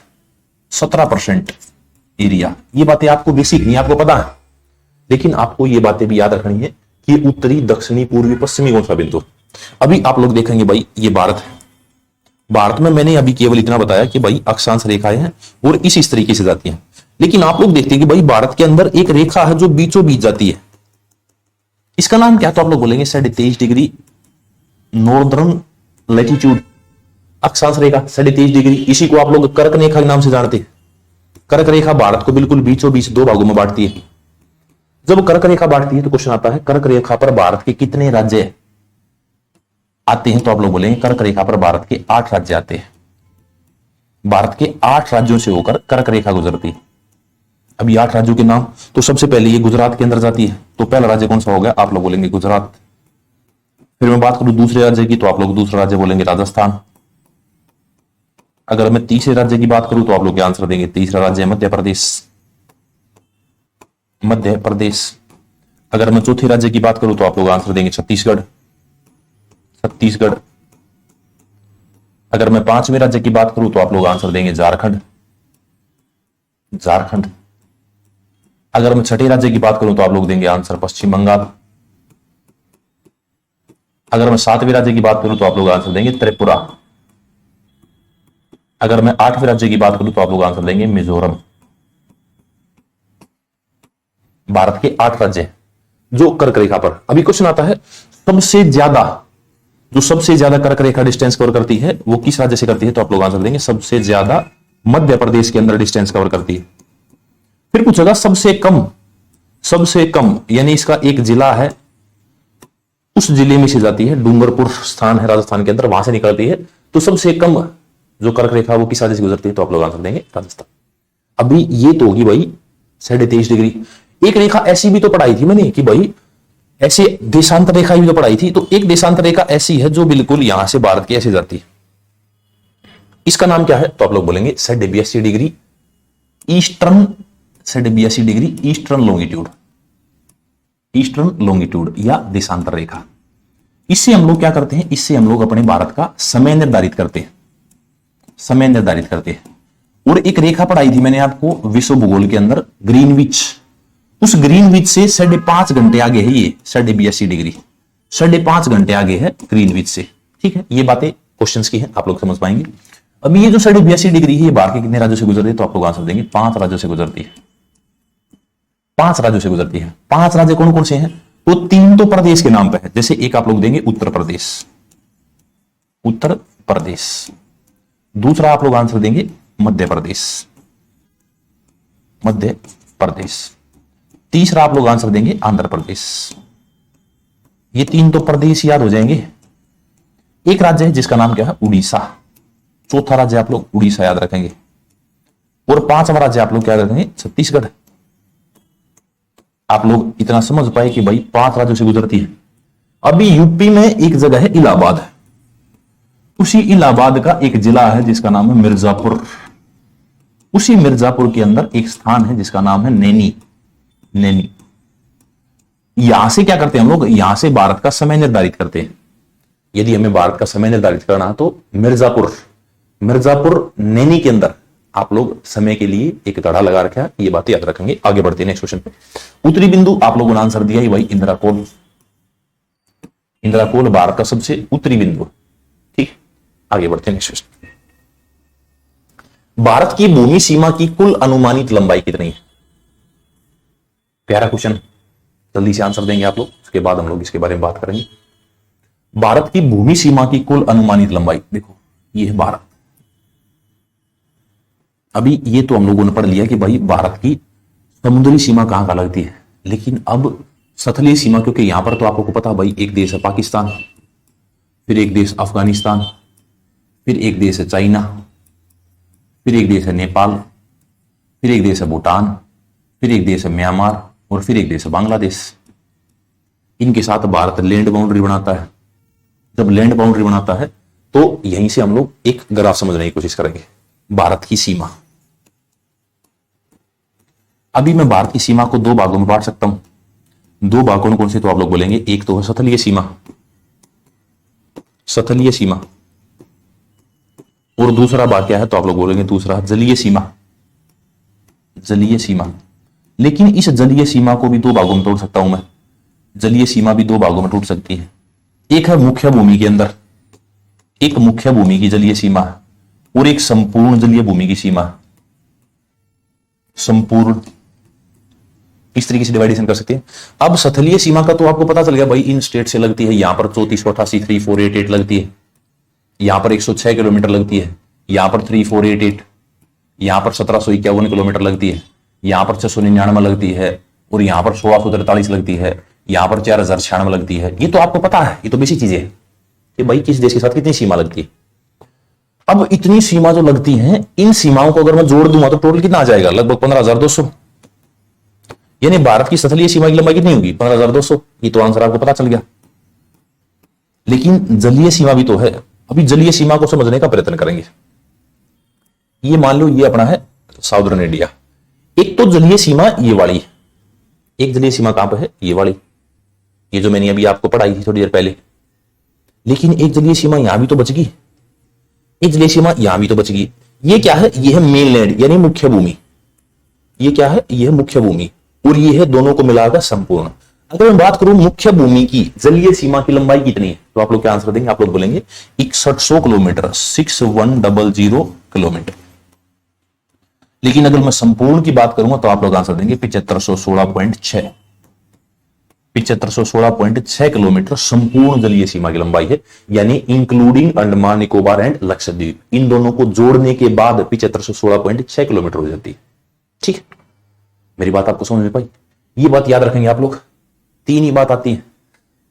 17% एरिया। ये बातें आपको बेसिक नहीं, आपको पता है, लेकिन आपको ये बातें भी याद रखनी है कि उत्तरी, दक्षिणी, पूर्वी, पश्चिमी कौन सा बिंदु। अभी आप लोग देखेंगे भाई, ये भारत है। भारत में मैंने अभी केवल इतना बताया कि भाई अक्षांश रेखाएं हैं और इस तरीके से जाती हैं, लेकिन आप लोग देखते हैं कि भाई भारत के अंदर एक रेखा है जो बीचों बीच जाती है। इसका नाम क्या, तो आप लोग बोलेंगे 23.5 डिग्री नॉर्दर्न लैटिट्यूड। अक्षांश रेखा 23.5 डिग्री, इसी को आप लोग कर्क रेखा के नाम से जानते हैं। कर्क रेखा भारत को बिल्कुल बीचों बीच दो भागों में बांटती है। जब कर्क रेखा बांटती है तो क्वेश्चन आता है, कर्क रेखा पर भारत के कितने राज्य आते हैं, तो आप लोग बोलेंगे कर्क रेखा पर भारत के 8 राज्य आते हैं। भारत के 8 राज्यों से होकर कर्क रेखा गुजरती है। अभी 8 राज्यों के नाम, तो सबसे पहले ये गुजरात के अंदर जाती है, तो पहला राज्य कौन सा हो गया, आप लोग बोलेंगे गुजरात। फिर मैं बात करूं दूसरे राज्य की, तो आप लोग दूसरा राज्य बोलेंगे राजस्थान। अगर मैं तीसरे राज्य की बात करूं तो आप लोग क्या आंसर देंगे, तीसरा राज्य मध्य प्रदेश। मध्य प्रदेश। अगर मैं चौथे राज्य की बात करूं तो आप लोग आंसर देंगे छत्तीसगढ़। छत्तीसगढ़। अगर मैं पांचवें राज्य की बात करूं तो आप लोग आंसर देंगे झारखंड। झारखंड। अगर मैं छठे राज्य की बात करूं तो आप लोग देंगे आंसर पश्चिम बंगाल। अगर मैं सातवें राज्य की बात करूं तो आप लोग आंसर देंगे त्रिपुरा। अगर मैं 8वें राज्य की बात करूं तो आप लोग आंसर देंगे मिजोरम। भारत के 8 राज्य जो कर्क रेखा पर। अभी क्वेश्चन आता है, सबसे ज्यादा कर्क रेखा डिस्टेंस कवर करती है वो किस राज्य से करती है, तो आप लोग आंसर देंगे सबसे ज्यादा मध्य प्रदेश के अंदर डिस्टेंस कवर करती है। फिर पूछेगा सबसे कम, यानी इसका एक जिला है, उस जिले में से जाती है, डूंगरपुर स्थान है राजस्थान के अंदर, वहां से निकलती है, तो सबसे कम जो कर्क रेखा वो किस राज्य से गुजरती है, तो आप लोग आंसर देंगे राजस्थान। अभी ये तो होगी भाई 23.5 डिग्री। एक रेखा ऐसी भी तो पढ़ाई थी मैंने कि भाई ऐसे देशांतर रेखा भी तो पढ़ाई थी, तो एक देशांतर रेखा ऐसी है जो बिल्कुल यहां से भारत की ऐसे जाती है। इसका नाम क्या है, तो आप लोग बोलेंगे 82 degree eastern. 82 degree eastern longitude. Eastern longitude या देशांतर रेखा। इससे हम लोग क्या करते हैं, इससे हम लोग अपने भारत का समय निर्धारित करते हैं। समय निर्धारित करते हैं। और एक रेखा पढ़ाई थी मैंने आपको विश्व भूगोल के अंदर, ग्रीनविच। उस ग्रीनविच से 5.5 घंटे आगे है ये 82 डिग्री। 5.5 घंटे आगे है ग्रीनविच से। ठीक है, ये बातें क्वेश्चंस की है, आप लोग समझ पाएंगे। अभी ये जो 82 डिग्री है भारत के कितने राज्यों से गुजरती है, तो आप लोग आंसर देंगे 5 राज्यों से गुजरती है। 5 राज्यों से गुजरती है। 5 राज्य कौन कौन से हैं, तो 3 तो प्रदेश के नाम पे है। जैसे एक आप लोग देंगे उत्तर प्रदेश। उत्तर प्रदेश। दूसरा आप लोग आंसर देंगे मध्य प्रदेश। मध्य प्रदेश। तीसरा आप लोग आंसर देंगे आंध्र प्रदेश। ये 3 तो प्रदेश याद हो जाएंगे। एक राज्य है जिसका नाम क्या है, उड़ीसा। चौथा राज्य आप लोग उड़ीसा याद रखेंगे। और 5वां राज्य आप लोग क्या रखेंगे, छत्तीसगढ़। आप लोग इतना समझ पाए कि भाई 5 राज्यों से गुजरती है। अभी यूपी में एक जगह है इलाहाबाद। उसी इलाहाबाद का एक जिला है जिसका नाम है मिर्जापुर। उसी मिर्जापुर के अंदर एक स्थान है जिसका नाम है नैनी। नैनी। यहां से क्या करते हैं हम लोग, यहां से भारत का समय निर्धारित करते हैं। यदि हमें भारत का समय निर्धारित करना तो मिर्जापुर नैनी के अंदर आप लोग समय के लिए एक तड़ा लगा रखा है। ये बातें याद रखेंगे। आगे बढ़ते हैं नेक्स्ट क्वेश्चन पे। उत्तरी बिंदु आप लोगों ने आंसर दिया ही भाई इंदिराकोल। इंदिराकोल भारत का सबसे उत्तरी बिंदु। ठीक, आगे बढ़ते हैं नेक्स्ट क्वेश्चन। भारत की भूमि सीमा की कुल अनुमानित लंबाई कितनी है। प्यारा क्वेश्चन, जल्दी से आंसर देंगे आप लोग, उसके बाद हम लोग इसके बारे में बात करेंगे। भारत की भूमि सीमा की कुल अनुमानित लंबाई, देखो ये है भारत। अभी ये तो हम लोगों ने पढ़ लिया कि भाई भारत की समुद्री सीमा कहां कहां लगती है, लेकिन अब सतलीय सीमा, क्योंकि यहां पर तो आपको पता भाई एक देश है पाकिस्तान, फिर एक देश अफगानिस्तान, फिर एक देश है चाइना, फिर एक देश है नेपाल, फिर एक देश है भूटान, फिर एक देश है म्यांमार, और फिर एक देश है बांग्लादेश। इनके साथ भारत लैंड बाउंड्री बनाता है। जब लैंड बाउंड्री बनाता है तो यहीं से हम लोग एक ग्राफ समझने की कोशिश करेंगे, भारत की सीमा। अभी मैं भारत की सीमा को दो भागों में बांट सकता हूं। दो भाग कौन कौन से, तो आप लोग बोलेंगे एक तो है सतलीय सीमा, सतलीय सीमा, और दूसरा भाग क्या है, तो आप लोग बोलेंगे दूसरा जलीय सीमा, जलीय सीमा। लेकिन इस जलीय सीमा को भी दो भागों में तोड़ सकता हूं मैं। जलीय सीमा भी दो भागों में टूट सकती है। एक है मुख्य भूमि के अंदर, एक मुख्य भूमि की जलीय सीमा है, और एक संपूर्ण जलीय भूमि की सीमा, संपूर्ण। इस तरीके से डिवाइडेशन कर सकते हैं। अब सतलीय सीमा का तो आपको पता चल गया भाई, इन स्टेट से लगती है, यहां पर 3488 3488 लगती है, यहां पर 106 किलोमीटर लगती है, यहां पर 3488, यहां पर 1751 किलोमीटर लगती है, यहां पर 699 लगती है, और यहां पर 1643 लगती है, यहां पर 4096 लगती है। ये तो आपको पता है, ये तो बेसिक चीजें है कि भाई किस देश के साथ कितनी सीमा लगती है। अब इतनी सीमा जो लगती हैं, इन सीमाओं को अगर मैं जोड़ दूंगा तो टोटल कितना आ जाएगा, लगभग 15,200। यानी भारत की सतलीय सीमा की लंबाई कितनी होगी, 15,200। ये तो आंसर आपको पता चल गया। लेकिन जलीय सीमा भी तो है। अभी जलीय सीमा को समझने का प्रयत्न करेंगे। ये मान लो ये अपना है साउदर्न इंडिया। एक तो जलीय सीमा ये वाली, एक जलीय सीमा कहां पर है, ये वाली, ये जो मैंने अभी आपको पढ़ाई थी थोड़ी देर पहले। लेकिन एक जलीय सीमा यहां भी तो बच गई, एक जलीय सीमा यहां भी तो बच गई। ये क्या है, ये है मेनलैंड यानी मुख्य भूमि। ये क्या है, ये है मुख्य भूमि, और ये है दोनों को मिलाकर संपूर्ण। अगर मैं बात करूं मुख्य भूमि की जलीय सीमा की लंबाई कितनी है, तो आप लोग क्या आंसर देंगे, आप लोग बोलेंगे 6100 किलोमीटर, 6100 किलोमीटर। लेकिन अगर मैं संपूर्ण की बात करूंगा तो आप लोग आंसर देंगे 7516.6, 7516.6 किलोमीटर संपूर्ण जलीय सीमा की लंबाई है। यानी इंक्लूडिंग अंडमान निकोबार एंड लक्षद्वीप, इन दोनों को जोड़ने के बाद 7516.6 किलोमीटर हो जाती है। ठीक है, मेरी बात आपको समझ में पाई। ये बात याद रखेंगे आप लोग। तीन ही बात आती है,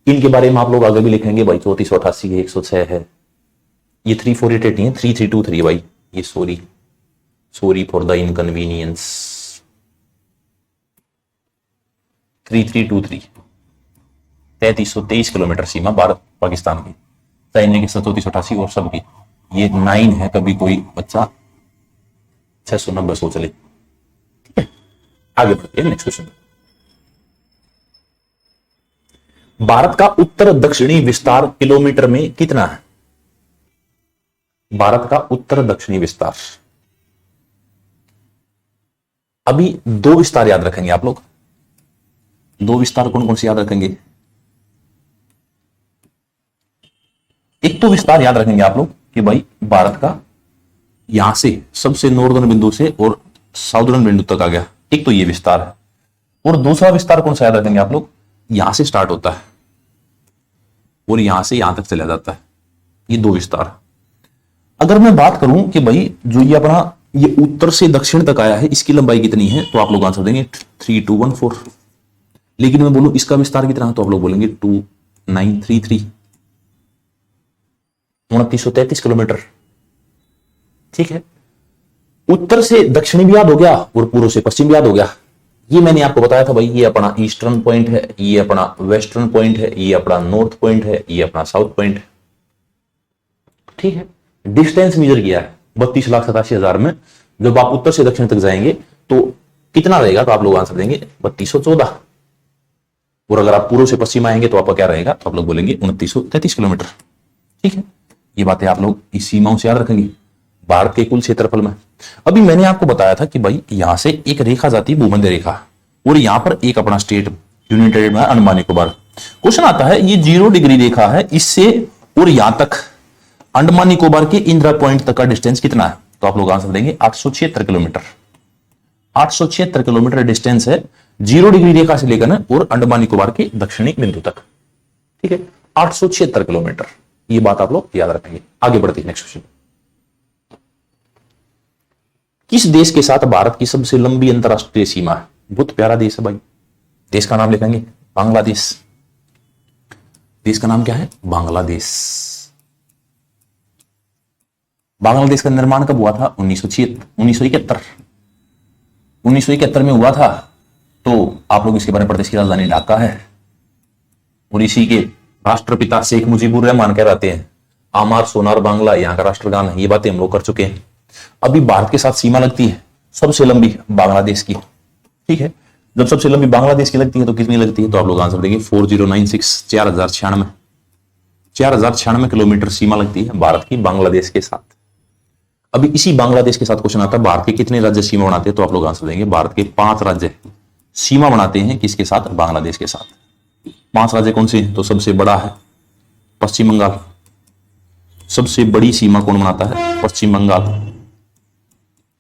इनके बारे में आप लोग आगे भी लिखेंगे भाई, 3488 है, 106 है, ये 3488 नहीं है, 3323 भाई, ये sorry for the inconvenience, 3323, 3323 kilometer सीमा भारत पाकिस्तान की, चाइना की 3488 और सबकी। ये 9 है, कभी कोई बच्चा 690 सोच ले। ठीक है, आगे बढ़ते हैं नेक्स्ट क्वेश्चन। भारत का उत्तर दक्षिणी विस्तार किलोमीटर में कितना है, भारत का उत्तर दक्षिणी विस्तार। अभी दो विस्तार याद रखेंगे आप लोग। दो विस्तार कौन कौन से याद रखेंगे, एक तो विस्तार याद रखेंगे आप लोग कि भाई भारत का यहां से सबसे नॉर्दर्न बिंदु से और साउदर्न बिंदु तक आ गया, एक तो ये विस्तार है। और दूसरा विस्तार कौन सा याद रखेंगे आप लोग, यहां से स्टार्ट होता है और यहां से यहां तक चला जाता है, ये दो विस्तार। अगर मैं बात करूं कि भाई जो ये अपना ये उत्तर से दक्षिण तक आया है, इसकी लंबाई कितनी है, तो आप लोग आंसर देंगे 3214। लेकिन मैं बोलूं इसका विस्तार कितना है, तो आप लोग बोलेंगे 2933, 2933 किलोमीटर। ठीक है, उत्तर से दक्षिणी भी याद हो गया और पूर्व से पश्चिम भी याद हो गया। ये मैंने आपको बताया था भाई, ये अपना ईस्टर्न पॉइंट है, ये अपना वेस्टर्न पॉइंट है, ये अपना नॉर्थ पॉइंट है, ये अपना साउथ पॉइंट है। ठीक है, डिस्टेंस मेजर किया है 32,87,000 में। जब आप उत्तर से दक्षिण तक जाएंगे तो कितना रहेगा, तो आप लोग आंसर देंगे 3214। और अगर आप पूर्व से पश्चिम आएंगे तो आपका क्या रहेगा, तो आप लोग बोलेंगे 2933 किलोमीटर। ठीक है, ये बातें आप लोग इस सीमाओं से याद रखेंगे भारत के कुल क्षेत्रफल में। अभी मैंने आपको बताया था कि भाई यहां से एक रेखा जाती है, भूमध्य रेखा, और यहां पर एक अपना स्टेट यूनियन टेरिटरी में अंडमान निकोबार। क्वेश्चन आता है ये 0 डिग्री रेखा है, इससे और यहां तक अंडमान निकोबार के इंदिरा पॉइंट तक का डिस्टेंस कितना है, तो आप लोग आंसर देंगे 876 किलोमीटर। 876 किलोमीटर डिस्टेंस है 0 डिग्री रेखा से लेकर और अंडमान निकोबार के दक्षिणी बिंदु तक। ठीक है, 876 किलोमीटर, ये बात आप लोग याद रखेंगे। आगे बढ़ते हैं नेक्स्ट क्वेश्चन। किस देश के साथ भारत की सबसे लंबी अंतरराष्ट्रीय सीमा है, बहुत प्यारा देश है भाई। देश का नाम लिखेंगे बांग्लादेश। देश का नाम क्या है? बांग्लादेश। बांग्लादेश का निर्माण कब हुआ था? 1971 में हुआ था। तो आप लोग इसके बारे में पढ़ते, इसकी राजधानी ढाका है और इसी के राष्ट्रपिता शेख मुजीबुर रहमान कहलाते हैं। आमार सोनार बांग्ला यहाँ का राष्ट्रगान है। ये बातें हम लोग कर चुके हैं। अभी भारत के साथ सीमा लगती है सबसे लंबी बांग्लादेश की, ठीक है। जब सबसे लंबी बांग्लादेश की लगती है तो कितनी लगती है? तो आप लोग आंसर देंगे 4096, 4096 किलोमीटर सीमा लगती है भारत की बांग्लादेश के साथ। अभी इसी बांग्लादेश के साथ क्वेश्चन आता है भारत के कितने राज्य सीमा बनाते हैं? तो आप लोग आंसर देंगे भारत के 5 राज्य सीमा बनाते हैं। किसके साथ? बांग्लादेश के साथ। 5 राज्य कौन से हैं? तो सबसे बड़ा है पश्चिम बंगाल। सबसे बड़ी सीमा कौन बनाता है? पश्चिम बंगाल।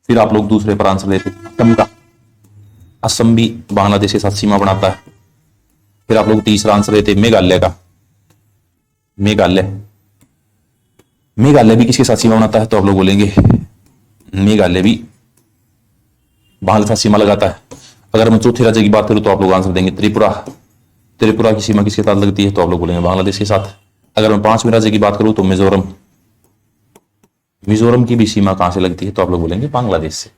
फिर आप लोग दूसरे पर आंसर देते असम का। असम भी बांग्लादेश के साथ सीमा बनाता है। फिर आप लोग तीसरा आंसर देते मेघालय का। मेघालय भी किसके साथ सीमा बनाता है? तो आप लोग बोलेंगे मेघालय भी बांग्लादेश के साथ सीमा लगाता है। अगर मैं चौथे राज्य की बात करूं तो आप लोग आंसर देंगे त्रिपुरा। त्रिपुरा की सीमा किसके साथ लगती है? तो आप लोग बोलेंगे बांग्लादेश के साथ। अगर मैं 5वें राज्य की बात करूं तो मिजोरम की भी सीमा कहां से लगती है? तो आप लोग बोलेंगे बांग्लादेश से।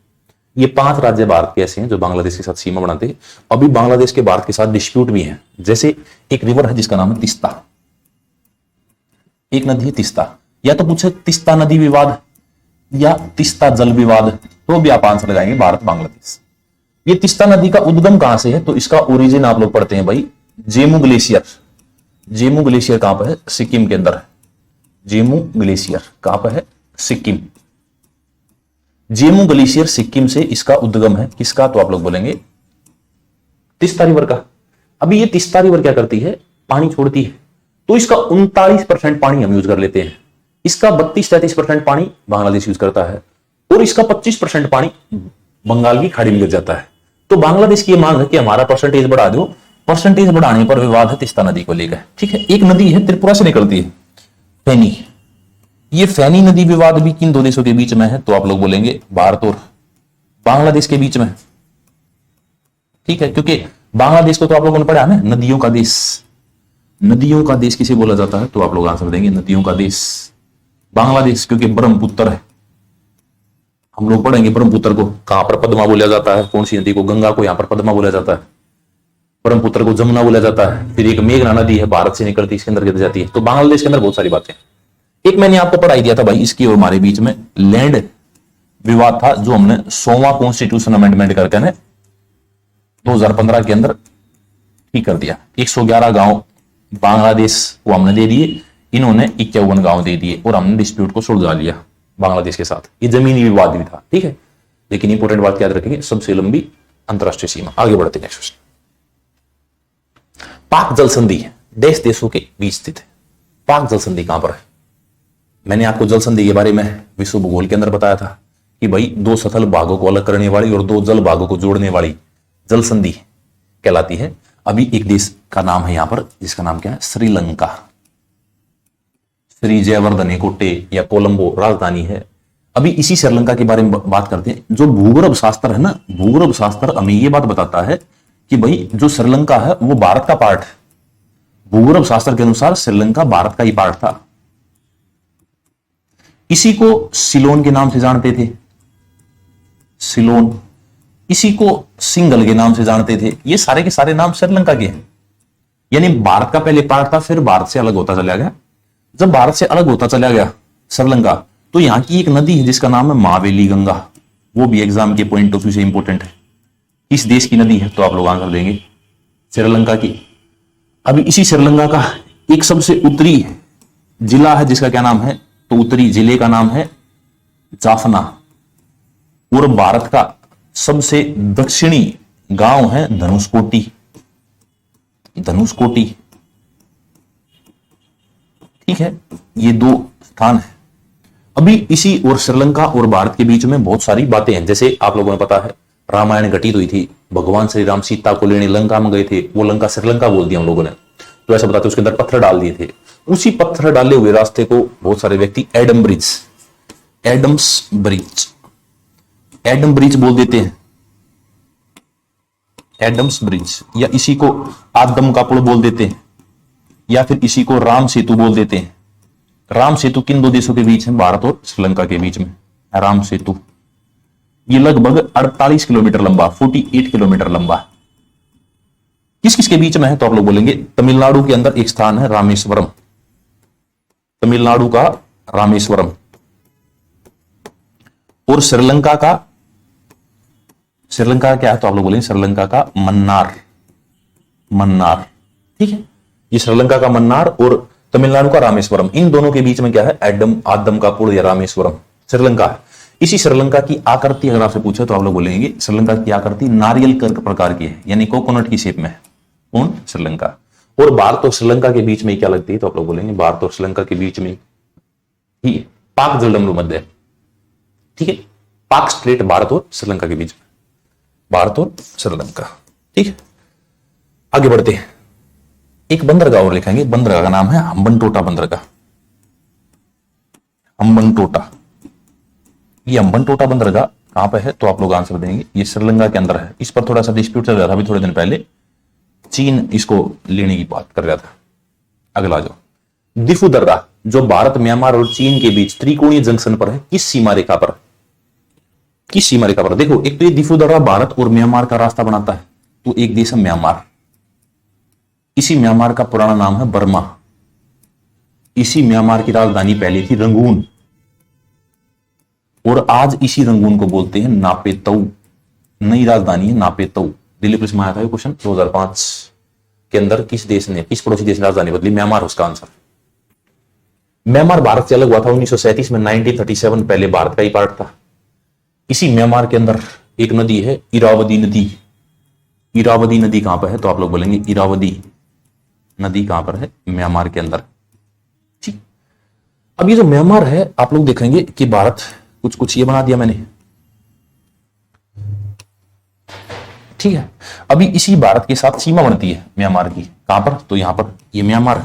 ये 5 राज्य भारत के ऐसे हैं जो बांग्लादेश के साथ सीमा बनाते हैं। अभी बांग्लादेश के भारत के साथ डिस्प्यूट भी है। जैसे एक रिवर है जिसका नाम है तिस्ता, एक नदी है तिस्ता। या तो पूछे तिस्ता नदी विवाद या तिस्ता जल विवाद, तो भी आप आंसर लगाएंगे भारत बांग्लादेश। ये तिस्ता नदी का उद्गम कहां से है? तो इसका ओरिजिन आप लोग पढ़ते हैं भाई जेमू ग्लेशियर। जेमू ग्लेशियर कहां पर है? सिक्किम के अंदर है। जेमू ग्लेशियर कहां पर है? सिक्किम। जेमू ग्लेशियर सिक्किम से इसका उद्गम है। किसका? तो आप लोग बोलेंगे तिस्ता रिवर का। अभी ये तिस्ता रिवर क्या करती है? पानी छोड़ती है। तो इसका 39% पानी हम यूज कर लेते हैं। इसका 32-33% पानी बांग्लादेश यूज करता है और इसका 25% पानी बंगाल की खाड़ी में गिर जाता है। तो बांग्लादेश की मांग है कि हमारा परसेंटेज बढ़ा दो। परसेंटेज बढ़ाने पर विवाद है तिस्ता नदी को लेकर, ठीक है। एक नदी है त्रिपुरा से निकलती है, फेनी। ये फेनी नदी विवाद भी किन 2 देशों के बीच में है? तो आप लोग बोलेंगे भारत और बांग्लादेश के बीच में, ठीक है। क्योंकि बांग्लादेश को तो आप लोगों ने पढ़ा है ना, नदियों का देश। नदियों का देश किसे बोला जाता है? तो आप लोग आंसर देंगे नदियों का देश बांग्लादेश, क्योंकि ब्रह्मपुत्र है। हम लोग पढ़ेंगे ब्रह्मपुत्र को कहां पर पद्मा बोला जाता है, कौन सी नदी को? गंगा को यहां पर पद्मा बोला जाता है, ब्रह्मपुत्र को जमुना बोला जाता है। फिर एक मेघना नदी है भारत से निकलती, इसके अंदर गिर जाती है। तो बांग्लादेश के अंदर बहुत सारी बातें। एक मैंने आपको पढ़ाई दिया था भाई, इसकी और हमारे बीच में लैंड विवाद था जो हमने 100वां कॉन्स्टिट्यूशन अमेंडमेंट करके 2015 के अंदर ठीक कर दिया। 111 गांव बांग्लादेश को हमने दे दिए, इन्होंने 51 गांव दे दिए और हमने डिस्प्यूट को सुलझा लिया बांग्लादेश के साथ। ये जमीनी विवाद भी था, ठीक है। लेकिन इंपॉर्टेंट बात याद रखेंगे, सबसे लंबी अंतरराष्ट्रीय सीमा। आगे बढ़ते नेक्स्ट क्वेश्चन। पाक जल संधि देश देशों के बीच स्थित है। पाक जल संधि कहां पर है? मैंने आपको जल संधि के बारे में विश्व भूगोल के अंदर बताया था कि भाई 2 सतल भागों को अलग करने वाली और 2 जल भागों को जोड़ने वाली जल संधि कहलाती है। अभी एक देश का नाम है यहां पर, जिसका नाम क्या है? श्रीलंका। श्री जयवर्धने कोटे या कोलंबो राजधानी है। अभी इसी श्रीलंका के बारे में बात करते हैं। जो भूगर्भ शास्त्र है ना, भूगर्भ शास्त्र हमें यह बात बताता है कि भाई जो श्रीलंका है वो भारत का पार्ट है। भूगर्भ शास्त्र के अनुसार श्रीलंका भारत का ही पार्ट था। इसी को सिलोन के नाम से जानते थे, सिलोन। इसी को सिंगल के नाम से जानते थे। ये सारे के सारे नाम श्रीलंका के हैं। यानी भारत का पहले पार्ट था, फिर भारत से अलग होता चला गया। जब भारत से अलग होता चला गया श्रीलंका, तो यहां की एक नदी है जिसका नाम है महावेली गंगा। वो भी एग्जाम के पॉइंट ऑफ व्यू से इंपॉर्टेंट है। किस देश की नदी है? तो आप लोग आंसर देंगे श्रीलंका की। अभी इसी श्रीलंका का एक सबसे उत्तरी जिला है जिसका क्या नाम है? तो उत्तरी जिले का नाम है जाफना। और भारत का सबसे दक्षिणी गांव है धनुषकोटी। धनुषकोटी, ठीक है। ये 2 स्थान है। अभी इसी और श्रीलंका और भारत के बीच में बहुत सारी बातें हैं। जैसे आप लोगों ने पता है रामायण घटित हुई थी, भगवान श्री राम सीता को लेने लंका में गए थे। वो लंका श्रीलंका बोल दिया हम लोगों ने, तो ऐसा बताते उसके अंदर पत्थर डाल दिए थे। उसी पत्थर डाले हुए रास्ते को बहुत सारे व्यक्ति एडम्स ब्रिज बोल देते हैं। एडम्स ब्रिज, या इसी को आदम का पुल बोल देते हैं, या फिर इसी को राम सेतु बोल देते हैं। राम सेतु किन दो देशों के बीच है? भारत और श्रीलंका के बीच में राम सेतु। ये लगभग 48 किलोमीटर लंबा, 48 किलोमीटर लंबा। किस किस के बीच में है? तो आप लोग बोलेंगे तमिलनाडु के अंदर एक स्थान है रामेश्वरम, तमिलनाडु का रामेश्वरम, और श्रीलंका का क्या है? तो आप लोग बोलेंगे श्रीलंका का मन्नार, मन्नार। ठीक है, ये श्रीलंका का मन्नार और तमिलनाडु का रामेश्वरम, इन दोनों के बीच में क्या है? आदम का पुल या रामेश्वरम श्रीलंका है। इसी श्रीलंका की आकृति अगर आपसे पूछे तो आप लोग बोलेंगे श्रीलंका की आकृति नारियल कर्क प्रकार की है, यानी कोकोनट की शेप में है। कौन? श्रीलंका। और भारत और श्रीलंका के बीच में क्या लगती है? तो आप लोग बोलेंगे भारत और श्रीलंका के बीच में ही पाक जलडमरू मध्य है। ठीक है, पाक स्ट्रेट भारत और श्रीलंका के बीच में, भारत और श्रीलंका। ठीक है, आगे बढ़ते हैं। एक बंदरगाह और लिखेंगे, बंदरगाह का नाम है हम्बनटोटा बंदरगाह, हम्बनटोटा। ये हम्बनटोटा बंदरगाह कहां पे है? तो आप लोग आंसर देंगे ये श्रीलंका के अंदर है। इस पर थोड़ा सा डिस्प्यूट चल रहा था अभी थोड़े दिन पहले, चीन इसको लेने की बात कर रहा था। अगला जो दिफू दर्रा, जो भारत, म्यांमार और चीन के बीच त्रिकोणीय जंक्शन पर है, किस सीमा रेखा पर? किस सीमा रेखा पर? देखो, एक तो ये दिफू दर्रा भारत और म्यांमार का रास्ता बनाता है, तो एक देश है म्यांमार। इसी म्यांमार का पुराना नाम है बर्मा। इसी म्यांमार की राजधानी पहले थी रंगून, और आज इसी रंगून को बोलते हैं नापेतऊ। नई राजधानी है नापेतऊ। दिल्ली पुलिस में आया था क्वेश्चन 2005 के अंदर, किस देश ने, किस पड़ोसी देश ने राजधानी बदली? म्यांमार उसका आंसर। म्यांमार भारत से अलग हुआ था 1937 में, 1937 पहले भारत का ही पार्ट था। इसी म्यांमार के अंदर एक नदी है इरावदी नदी। इरावदी नदी कहां पर है? तो आप लोग बोलेंगे इरावदी नदी कहां पर है? म्यांमार के अंदर। ठीक, अब ये जो म्यांमार है आप लोग देखेंगे कि भारत कुछ कुछ ये बना दिया मैंने। ठीक है, अभी इसी भारत के साथ सीमा बनती है म्यांमार की, कहां पर? तो यहां पर, ये म्यांमार,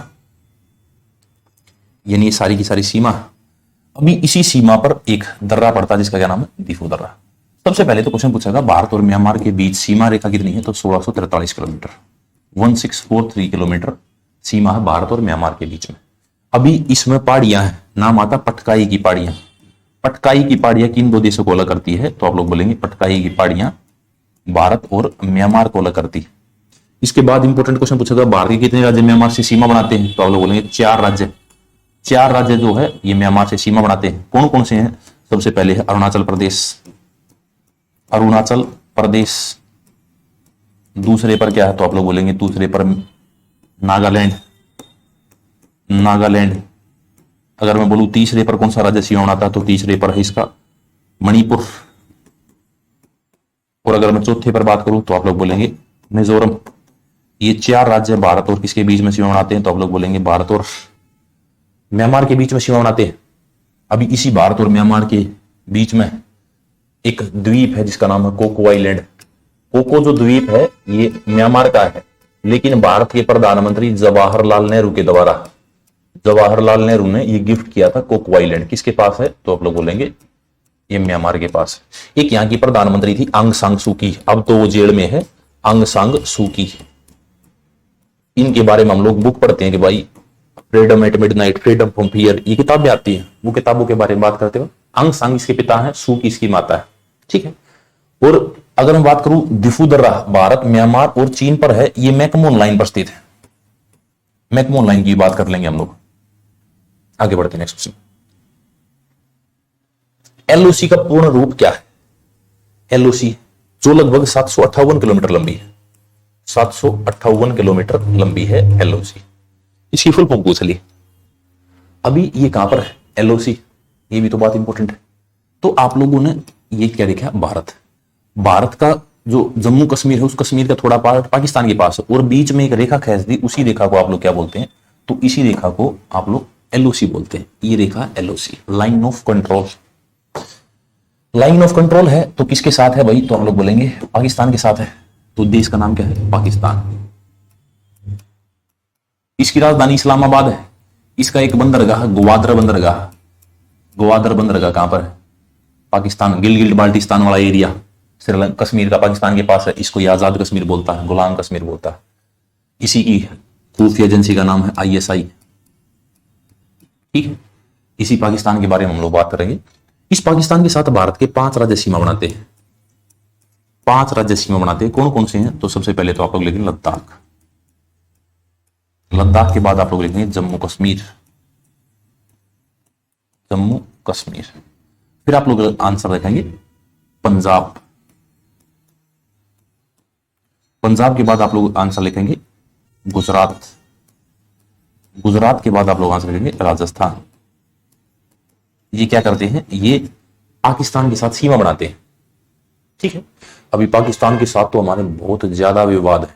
यानी ये सारी की सारी सीमा। अभी इसी सीमा पर एक दर्रा पड़ता है जिसका क्या नाम है? दिफू दर्रा। सबसे पहले तो क्वेश्चन पूछेगा भारत और म्यांमार के बीच सीमा रेखा कितनी है? तो 1643 किलोमीटर, 1643 किलोमीटर सीमा है भारत और म्यांमार के बीच में। अभी इसमें पहाड़ियां हैं, नाम आता पटकाई की पहाड़ियां। पटकाई की पहाड़ियां किन दो देशों को अलग करती है? तो आप लोग बोलेंगे पटकाई की पहाड़ियां भारत और म्यांमार को अलग करती है। इसके बाद इंपॉर्टेंट क्वेश्चन पूछेगा भारत के कितने राज्य म्यांमार से सीमा बनाते हैं? तो आप लोग बोलेंगे 4 राज्य। 4 राज्य जो है ये म्यांमार से सीमा बनाते हैं। कौन कौन से हैं? सबसे पहले है अरुणाचल प्रदेश, अरुणाचल प्रदेश। दूसरे पर क्या है? तो आप लोग बोलेंगे दूसरे पर नागालैंड, नागालैंड। अगर मैं बोलूं तीसरे पर कौन सा राज्य सीमा बनाता है? तो तीसरे पर है इसका मणिपुर। और अगर मैं चौथे पर बात करूं तो आप लोग बोलेंगे मिजोरम। ये 4 राज्य भारत और किसके बीच में सीमा बनाते हैं? तो आप लोग बोलेंगे भारत और म्यांमार के बीच में सीमा बनाते हैं। अभी इसी भारत और म्यांमार के बीच में एक द्वीप है जिसका नाम है कोको आइलैंड। कोको जो द्वीप है ये म्यांमार का है, लेकिन भारत के प्रधानमंत्री जवाहरलाल नेहरू के द्वारा, जवाहरलाल नेहरू ने ये गिफ्ट किया था कोको आइलैंड। किसके पास है? तो आप लोग बोलेंगे ये म्यांमार के पास। एक यहाँ की प्रधानमंत्री थी आंग सांग सूकी, अब तो वो जेल में है, आंग सांग सूकी। इनके बारे में हम लोग बुक पढ़ते हैं कि भाई freedom at midnight, freedom from fear, ये किताबें आती हैं, वो किताबों के बारे में बात करते हुए आंग सांग इसके पिता हैं, सूकी इसकी माता है। ठीक है, और अगर मैं बात करूं दिफू दर्रा भारत, म्यांमार और चीन पर है, ये मैकमोन लाइन पर स्थित है। मैकमोन लाइन की बात कर लेंगे हम लोग। आगे बढ़ते हैं नेक्स्ट क्वेश्चन। एलओसी का पूर्ण रूप क्या है? एलओसी जो लगभग 758 किलोमीटर लंबी है, 758 किलोमीटर लंबी है एलओसी। इसकी फुल फॉर्म पूछ ली। अभी ये कहां पर है एलओसी? ये भी तो बात इंपॉर्टेंट है। तो आप लोगों ने ये क्या देखा? भारत, भारत का जो जम्मू कश्मीर है उस कश्मीर का थोड़ा पार्ट पाकिस्तान के पास है, और बीच में एक रेखा खींच दी, उसी रेखा को आप लोग क्या बोलते हैं? तो इसी रेखा को आप लोग एलओसी बोलते हैं। ये रेखा LOC, line of control. Line of control है तो किसके साथ है भाई? तो हम लोग बोलेंगे पाकिस्तान के साथ है। तो देश का नाम क्या है? पाकिस्तान। इसकी राजधानी इस्लामाबाद है। इसका एक बंदरगाह ग्वादर बंदरगाह। ग्वादर बंदरगाह कहां पर है? पाकिस्तान, गिलगिट बाल्टिस्तान वाला एरिया, श्रीलंका, कश्मीर का पाकिस्तान के पास है, इसको ये आजाद कश्मीर बोलता है, गुलाम कश्मीर बोलता है। इसी की खुफिया एजेंसी का नाम है ISI। ठीक है, इसी पाकिस्तान के बारे में हम लोग बात करेंगे। इस पाकिस्तान के साथ भारत के 5 राज्य सीमा बनाते हैं, 5 राज्य सीमा बनाते हैं। कौन कौन से हैं? तो सबसे पहले तो आप लोग लिखेंगे लद्दाख, लद्दाख के बाद आप लोग लिखेंगे जम्मू कश्मीर, जम्मू कश्मीर। फिर आप लोग आंसर लिखेंगे पंजाब, पंजाब के बाद आप लोग आंसर लिखेंगे गुजरात, गुजरात के बाद आप लोग आंसर लिखेंगे राजस्थान। ये क्या करते हैं? ये पाकिस्तान के साथ सीमा बनाते हैं। ठीक है, अभी पाकिस्तान के साथ तो हमारे बहुत ज्यादा विवाद है,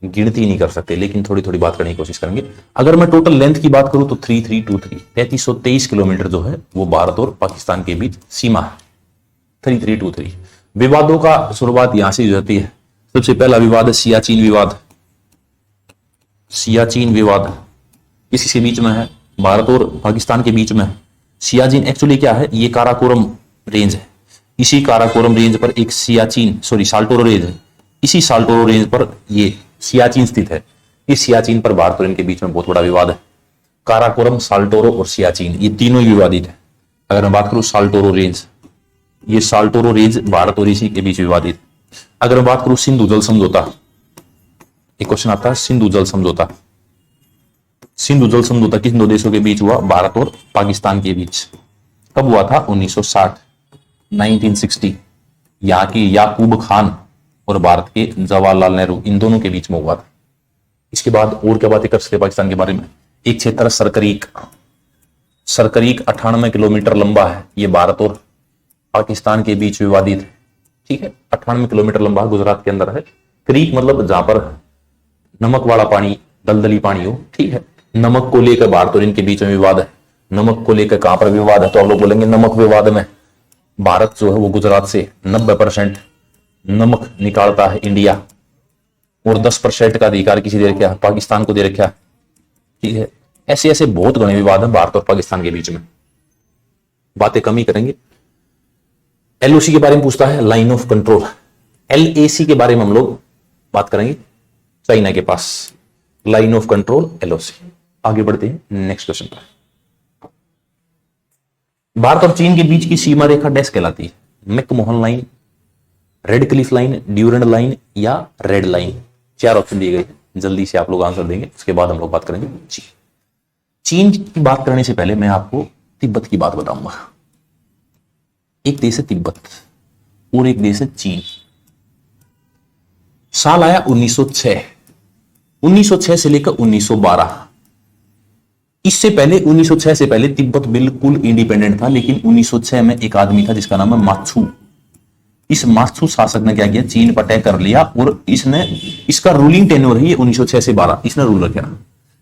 गिनती नहीं कर सकते, लेकिन थोड़ी थोड़ी बात करने की कोशिश करेंगे। अगर मैं टोटल लेंथ की बात करूं तो 3323 3323 किलोमीटर जो है वो भारत और पाकिस्तान के बीच सीमा है, 3323। विवादों का शुरुआत यहां से हो जाती है। सबसे पहला विवाद है सियाचिन विवाद। सियाचिन विवाद किसी के बीच में है? भारत और पाकिस्तान के बीच में है। सियाचिन एक्चुअली क्या है? ये काराकोरम रेंज है। इसी काराकोरम रेंज पर एक साल्टोरो रेंज है। इसी साल्टोरो रेंज पर ये सियाचिन स्थित है। इस सियाचिन पर भारत और इनके बीच में बहुत बड़ा विवाद है। काराकोरम, साल्टोरो और सियाचिन ये तीनों ही विवादित है। अगर मैं बात करूं साल्टोरो रेंज, ये साल्टोरो रेंज भारत और इसी के बीच विवादित। अगर मैं बात करूं सिंधु जल समझौता, एक क्वेश्चन आता है सिंधु जल समझौता। सिंधु जल समझौता किन 2 देशों के बीच हुआ? भारत और पाकिस्तान के बीच। कब हुआ था? 1960, 1960। यहाँ की याकूब खान और भारत के जवाहरलाल नेहरू, इन दोनों के बीच में हुआ था। इसके बाद और क्या बातें कर सकते पाकिस्तान के बारे में? एक क्षेत्र है सरकरीक, सरकरीक 98 किलोमीटर लंबा है। ये भारत और पाकिस्तान के बीच विवादित है। ठीक है, 98 किलोमीटर लंबा, गुजरात के अंदर है। क्रीक मतलब जहां पर नमक वाला पानी, दलदली पानी हो। ठीक है, नमक को लेकर भारत और इनके बीच में विवाद है। नमक को लेकर कहां पर विवाद है? तो हम लोग बोलेंगे नमक विवाद में भारत जो है वो गुजरात से 90% नमक निकालता है इंडिया, और 10% का अधिकार किसी दे रखा है? पाकिस्तान को दे रखा है। ठीक है, ऐसे ऐसे बहुत घने विवाद हैं भारत और पाकिस्तान के बीच में। बातें कम ही करेंगे। LOC के बारे में पूछता है, लाइन ऑफ कंट्रोल। LAC के बारे में हम लोग बात करेंगे, चाइना के पास लाइन ऑफ कंट्रोल LOC। आगे बढ़ते हैं नेक्स्ट क्वेश्चन पर। भारत और चीन के बीच की सीमा रेखा डैश कहलाती है? McMahon line, Radcliffe line, Durand line या रेड लाइन। 4 ऑप्शन दिए गए, जल्दी से आप लोग आंसर देंगे, उसके बाद हम लोग बात करेंगे चीन। चीन की बात करने से पहले मैं आपको तिब्बत की बात बताऊंगा। एक देश है तिब्बत और एक देश है चीन। साल आया 1906, 1906 से लेकर 1912। इससे पहले 1906 से पहले तिब्बत बिल्कुल इंडिपेंडेंट था, लेकिन 1906 में एक आदमी था जिसका नाम है मात्सु। इस मात्सु शासक ने क्या किया? चीन पर अटैक कर लिया, और इसने, इसका रूलिंग टेन्योर है ये 1906 से 12, इसने रूल रखा।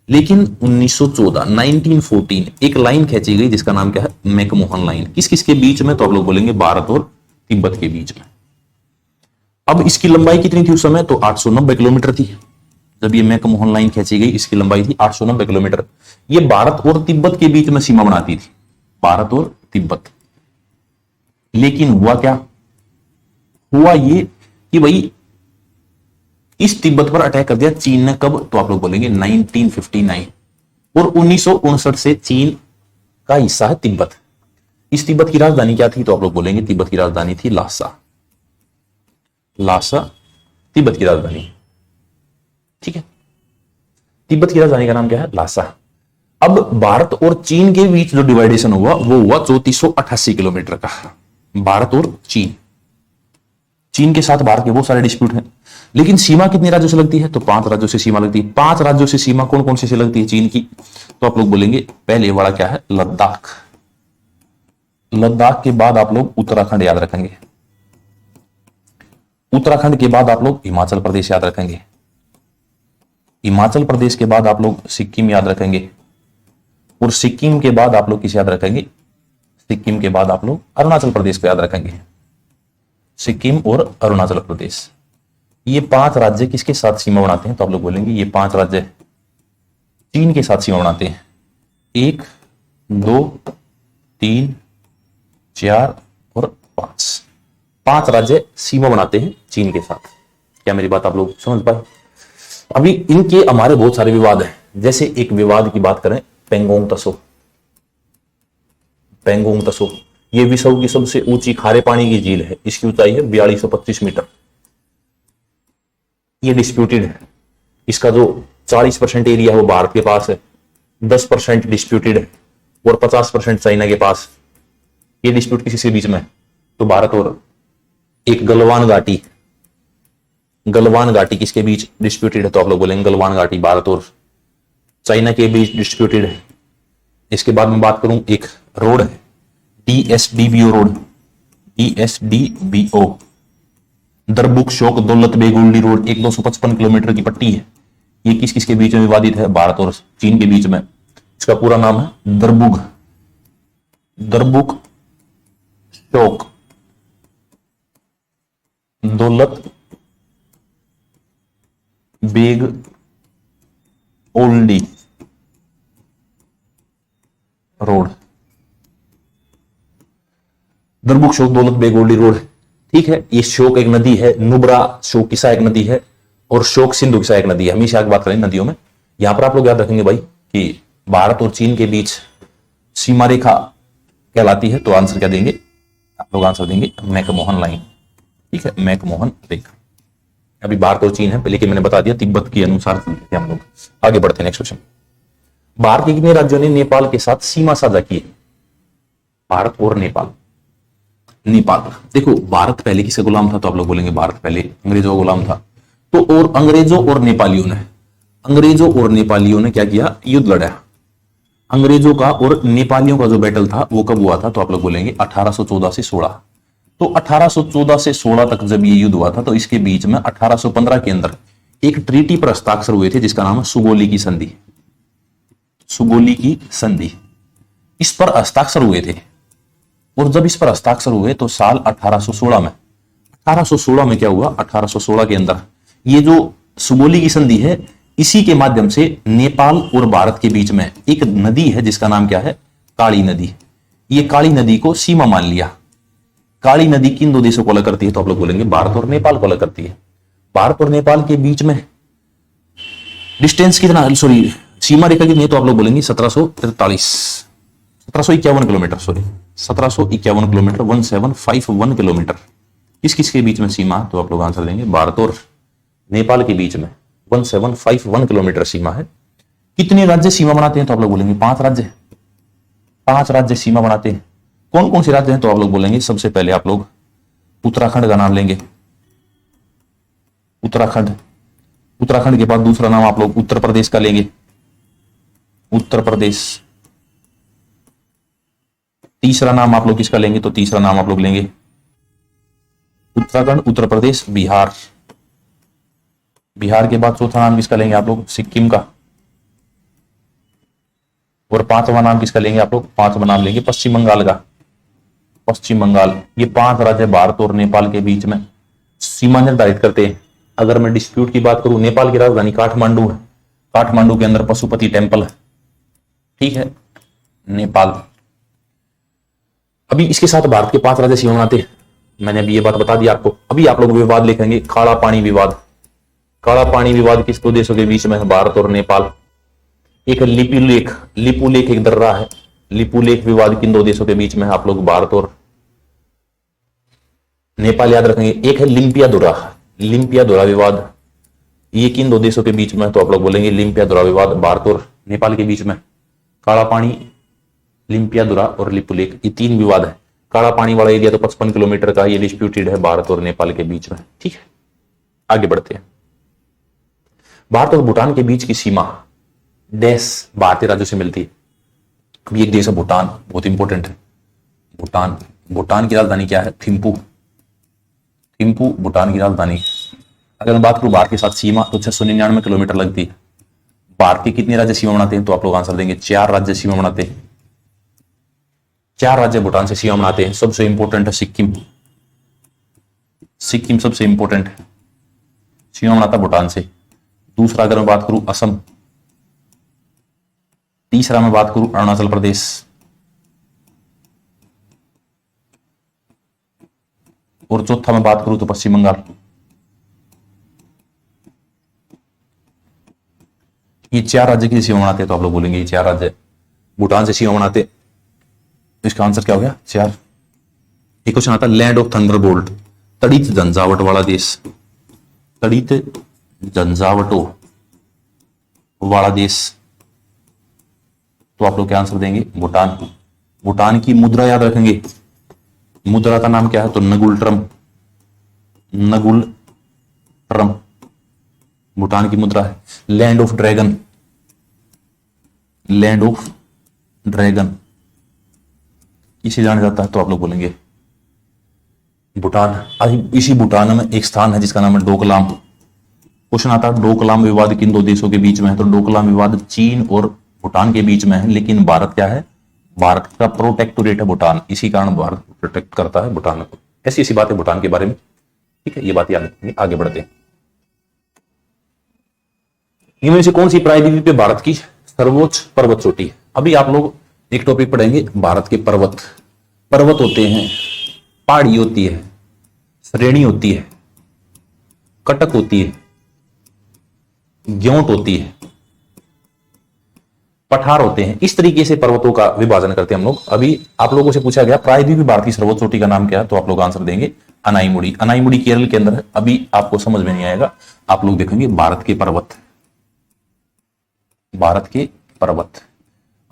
लेकिन 1914 1914 एक लाइन खींची गई जिसका नाम क्या है? McMahon line. किस किस के बीच में? तो आप लोग बोलेंगे भारत और तिब्बत के बीच में। अब इसकी लंबाई कितनी थी उस समय? तो 890 किलोमीटर थी। जब ये मैकमोहन लाइन खींची गई, इसकी लंबाई थी 890 किलोमीटर। ये भारत और तिब्बत के बीच में सीमा बनाती थी, भारत और तिब्बत। लेकिन हुआ क्या? हुआ ये कि भाई इस तिब्बत पर अटैक कर दिया चीन ने। कब? तो आप लोग बोलेंगे 1959। और 1959 से चीन का हिस्सा है तिब्बत। इस तिब्बत की राजधानी क्या थी? तो आप लोग बोलेंगे तिब्बत की राजधानी थी लासा। लासा तिब्बत की राजधानी। ठीक है, तिब्बत की राजधानी का नाम क्या है? लासा। अब भारत और चीन के बीच जो डिवाइडेशन हुआ वो हुआ 3488 किलोमीटर का। भारत और चीन, चीन के साथ भारत के बहुत सारे डिस्प्यूट हैं। लेकिन सीमा कितने राज्यों से लगती है? तो 5 राज्यों से सीमा लगती है। 5 राज्यों से सीमा कौन कौन से लगती है चीन की? तो आप लोग बोलेंगे पहले वाला क्या है? लद्दाख। लद्दाख के बाद आप लोग उत्तराखंड याद रखेंगे। उत्तराखंड के बाद आप लोग हिमाचल प्रदेश याद रखेंगे। हिमाचल प्रदेश के बाद आप लोग सिक्किम याद रखेंगे। और सिक्किम के बाद आप लोग किसे याद रखेंगे? सिक्किम के बाद आप लोग अरुणाचल प्रदेश को याद रखेंगे। सिक्किम और अरुणाचल प्रदेश, ये 5 राज्य किसके साथ सीमा बनाते हैं? तो आप लोग बोलेंगे ये 5 राज्य चीन के साथ सीमा बनाते हैं। 1 2 3 4 और 5। 5 राज्य सीमा बनाते हैं चीन के साथ। क्या मेरी बात आप लोग समझ पाए? अभी इनके हमारे बहुत सारे विवाद हैं। जैसे एक विवाद की बात करें, पेंगोंग तसो। पेंगोंग तसो ये विश्व की सबसे ऊंची खारे पानी की झील है। इसकी ऊंचाई है 4225 मीटर। ये डिस्प्यूटेड है। इसका जो 40% एरिया है वो भारत के पास है, 10% डिस्प्यूटेड है और 50% चाइना के पास। ये डिस्प्यूट किसी बीच में, तो भारत और एक गलवान घाटी किसके बीच डिस्प्यूटेड है? तो आप लोग बोलेंगे गलवान घाटी भारत और चाइना के बीच डिस्प्यूटेड है। इसके बाद मैं बात करूं, एक रोड है DSDBO रोड, DSDBO दरबुक शोक दौलत बेगुल्डी रोड, एक 255 किलोमीटर की पट्टी है। ये किस किस के बीच में विवादित है? भारत और चीन के बीच में। इसका पूरा नाम है दरबुक शोक दौलत बेग ओल्डी रोड। दरबुक शोक दौलत बेग ओल्डी रोड, ठीक है। ये शोक एक नदी है, नुब्रा शोक की सहायक नदी है और शोक सिंधु की सहायक नदी है। हमेशा बात करें नदियों में, यहां पर आप लोग याद रखेंगे भाई कि भारत और चीन के बीच सीमा रेखा कहलाती है। तो आंसर क्या देंगे आप लोग? आंसर देंगे मैकमोहन लाइन, ठीक है, मैकमोहन रेखा। अभी भारत और चीन है, पहले कि मैंने बता दिया तिब्बत के अनुसार हम लोग आगे बढ़ते हैं। नेक्स्ट क्वेश्चन, भारत के कितने राज्यों ने नेपाल के साथ सीमा साझा की है? भारत और नेपाल। देखो, भारत पहले किसका गुलाम था? तो आप लोग बोलेंगे भारत पहले अंग्रेजों का गुलाम था। तो और अंग्रेजों और नेपालियों ने क्या किया? युद्ध लड़ा। अंग्रेजों का और नेपालियों का जो बैटल था वो कब हुआ था? तो आप लोग बोलेंगे 1814 से 16। तो 1814 से 16 तक जब ये युद्ध हुआ था, तो इसके बीच में 1815 के अंदर एक ट्रीटी पर हस्ताक्षर हुए थे जिसका नाम है सुगोली की संधि। इस पर हस्ताक्षर हुए थे, और जब इस पर हस्ताक्षर हुए तो साल 1816 में क्या हुआ? 1816 के अंदर ये जो सुगोली की संधि है, इसी के माध्यम से नेपाल और भारत के बीच में एक नदी है जिसका नाम क्या है? काली नदी। ये काली नदी को सीमा मान लिया। काली नदी किन दो देशों को अलग करती है? तो आप लोग बोलेंगे भारत और नेपाल को अलग करती है। भारत और नेपाल के बीच में डिस्टेंस कितना, सॉरी सीमा रेखा कितनी है? तो आप लोग बोलेंगे 1751 किलोमीटर, 1751 किलोमीटर। किस किस के बीच में सीमा? तो आप लोग आंसर देंगे भारत और नेपाल के बीच में 1751 किलोमीटर सीमा है। कितने राज्य सीमा बनाते हैं? तो आप लोग बोलेंगे 5 राज्य। 5 राज्य सीमा बनाते हैं। कौन कौन से राज्य हैं? तो आप लोग बोलेंगे सबसे पहले आप लोग उत्तराखंड का नाम लेंगे, उत्तराखंड के बाद दूसरा नाम आप लोग उत्तर प्रदेश का लेंगे, उत्तर प्रदेश। तीसरा नाम आप लोग किसका लेंगे? तो तीसरा नाम आप लोग लेंगे उत्तराखंड, उत्तर प्रदेश, बिहार। बिहार के बाद चौथा नाम किसका लेंगे आप लोग? सिक्किम का। और 5वां नाम किसका लेंगे आप लोग? 5वां नाम लेंगे पश्चिम बंगाल का। पश्चिम बंगाल। ये 5 राज्य भारत और नेपाल के बीच में सीमा निर्धारित करते हैं। अगर मैं डिस्प्यूट की बात करूं, नेपाल की राजधानी काठमांडू है। काठमांडू के अंदर पशुपति टेम्पल है, ठीक है, नेपाल। अभी इसके साथ भारत के 5 राज्य सीमा बनाते हैं। मैंने अभी ये बात बता दी आपको। अभी आप लोग विवाद लिखेंगे, काला पानी विवाद। काला पानी विवाद किस दो देशों के बीच में है? भारत और नेपाल। एक लिपू लेख एक दर्रा है। लिपू लेख विवाद किन दो देशों के बीच में है? आप लोग भारत और नेपाल याद रखेंगे। एक है लिम्पियादुरा विवाद। ये किन दो देशों के बीच में? तो आप लोग बोलेंगे लिम्पियादुरा विवाद भारत और नेपाल के बीच में। काला पानी, लिम्पियादुरा और लिपू लेख, ये 3 विवाद है। काला पानी वाला एरिया तो 55 किलोमीटर का, ये डिस्प्यूटेड है भारत और नेपाल के बीच में, ठीक है। आगे बढ़ते हैं। भारत और भूटान के बीच की सीमा देश भारतीय राज्यों से मिलती है। अभी एक देश है भूटान, बहुत इंपॉर्टेंट है। भूटान की राजधानी क्या है? थिम्पू भूटान की राजधानी। अगर मैं बात करूं भारत के साथ सीमा, तो 699 किलोमीटर लगती है। भारत के कितने राज्य सीमा बनाते हैं? तो आप लोग आंसर देंगे 4 राज्य सीमा बनाते हैं। 4 राज्य भूटान से सीमा बनाते हैं। सबसे इंपॉर्टेंट है सिक्किम सबसे इंपॉर्टेंट है, सीमा बनाता भूटान से। दूसरा अगर मैं बात करूं असम। तीसरा मैं बात करूं अरुणाचल प्रदेश। और चौथा मैं बात करूं तो पश्चिम बंगाल। ये 4 राज्य की सीमा बनाते हैं, तो आप लोग बोलेंगे ये 4 राज्य भूटान से सीमा बनाते, तो इसका आंसर क्या हो गया 4। एक क्वेश्चन आता है लैंड ऑफ थंडरबोल्ट, तड़ित झंझावट वाला देश, तड़ित झंझावटों वाला देश, तो आप लोग क्या आंसर देंगे भूटान। भूटान की मुद्रा याद रखेंगे, मुद्रा का नाम क्या है तो नगुल ट्रम, नगुल ट्रम भूटान की मुद्रा है। Land of dragon, land of dragon किसे जाना जाता है तो आप लोग बोलेंगे भूटान। इसी भूटान में एक स्थान है जिसका नाम है डोकलाम। क्वेश्चन आता है डोकलाम विवाद किन दो देशों के बीच में है, तो डोकलाम विवाद चीन और भूटान के बीच में है, लेकिन भारत क्या है, भारत का प्रोटेक्टोरेट है भूटान, इसी कारण भारत प्रोटेक्ट करता है भूटान को। ऐसी ऐसी बातें भूटान के बारे में, ठीक है, ये बात याद रखेंगे। आगे बढ़ते हैं। इनमें से कौन सी प्रायद्वीप पे भारत की सर्वोच्च पर्वत चोटी है। अभी आप लोग एक टॉपिक पढ़ेंगे भारत के पर्वत। पर्वत होते हैं, पहाड़ी होती है, श्रेणी होती है, कटक होती है, ग्योंट होती है, पठार होते हैं। इस तरीके से पर्वतों का विभाजन करते हैं हम लोग। अभी आप लोगों से पूछा गया प्रायद्वीप भारत की सर्वोच्च चोटी का नाम क्या है, तो आप लोग आंसर देंगे अनाईमुड़ी। अनाईमुड़ी केरल के अंदर है। अभी आपको समझ में नहीं आएगा, आप लोग देखेंगे भारत के पर्वत, भारत के पर्वत।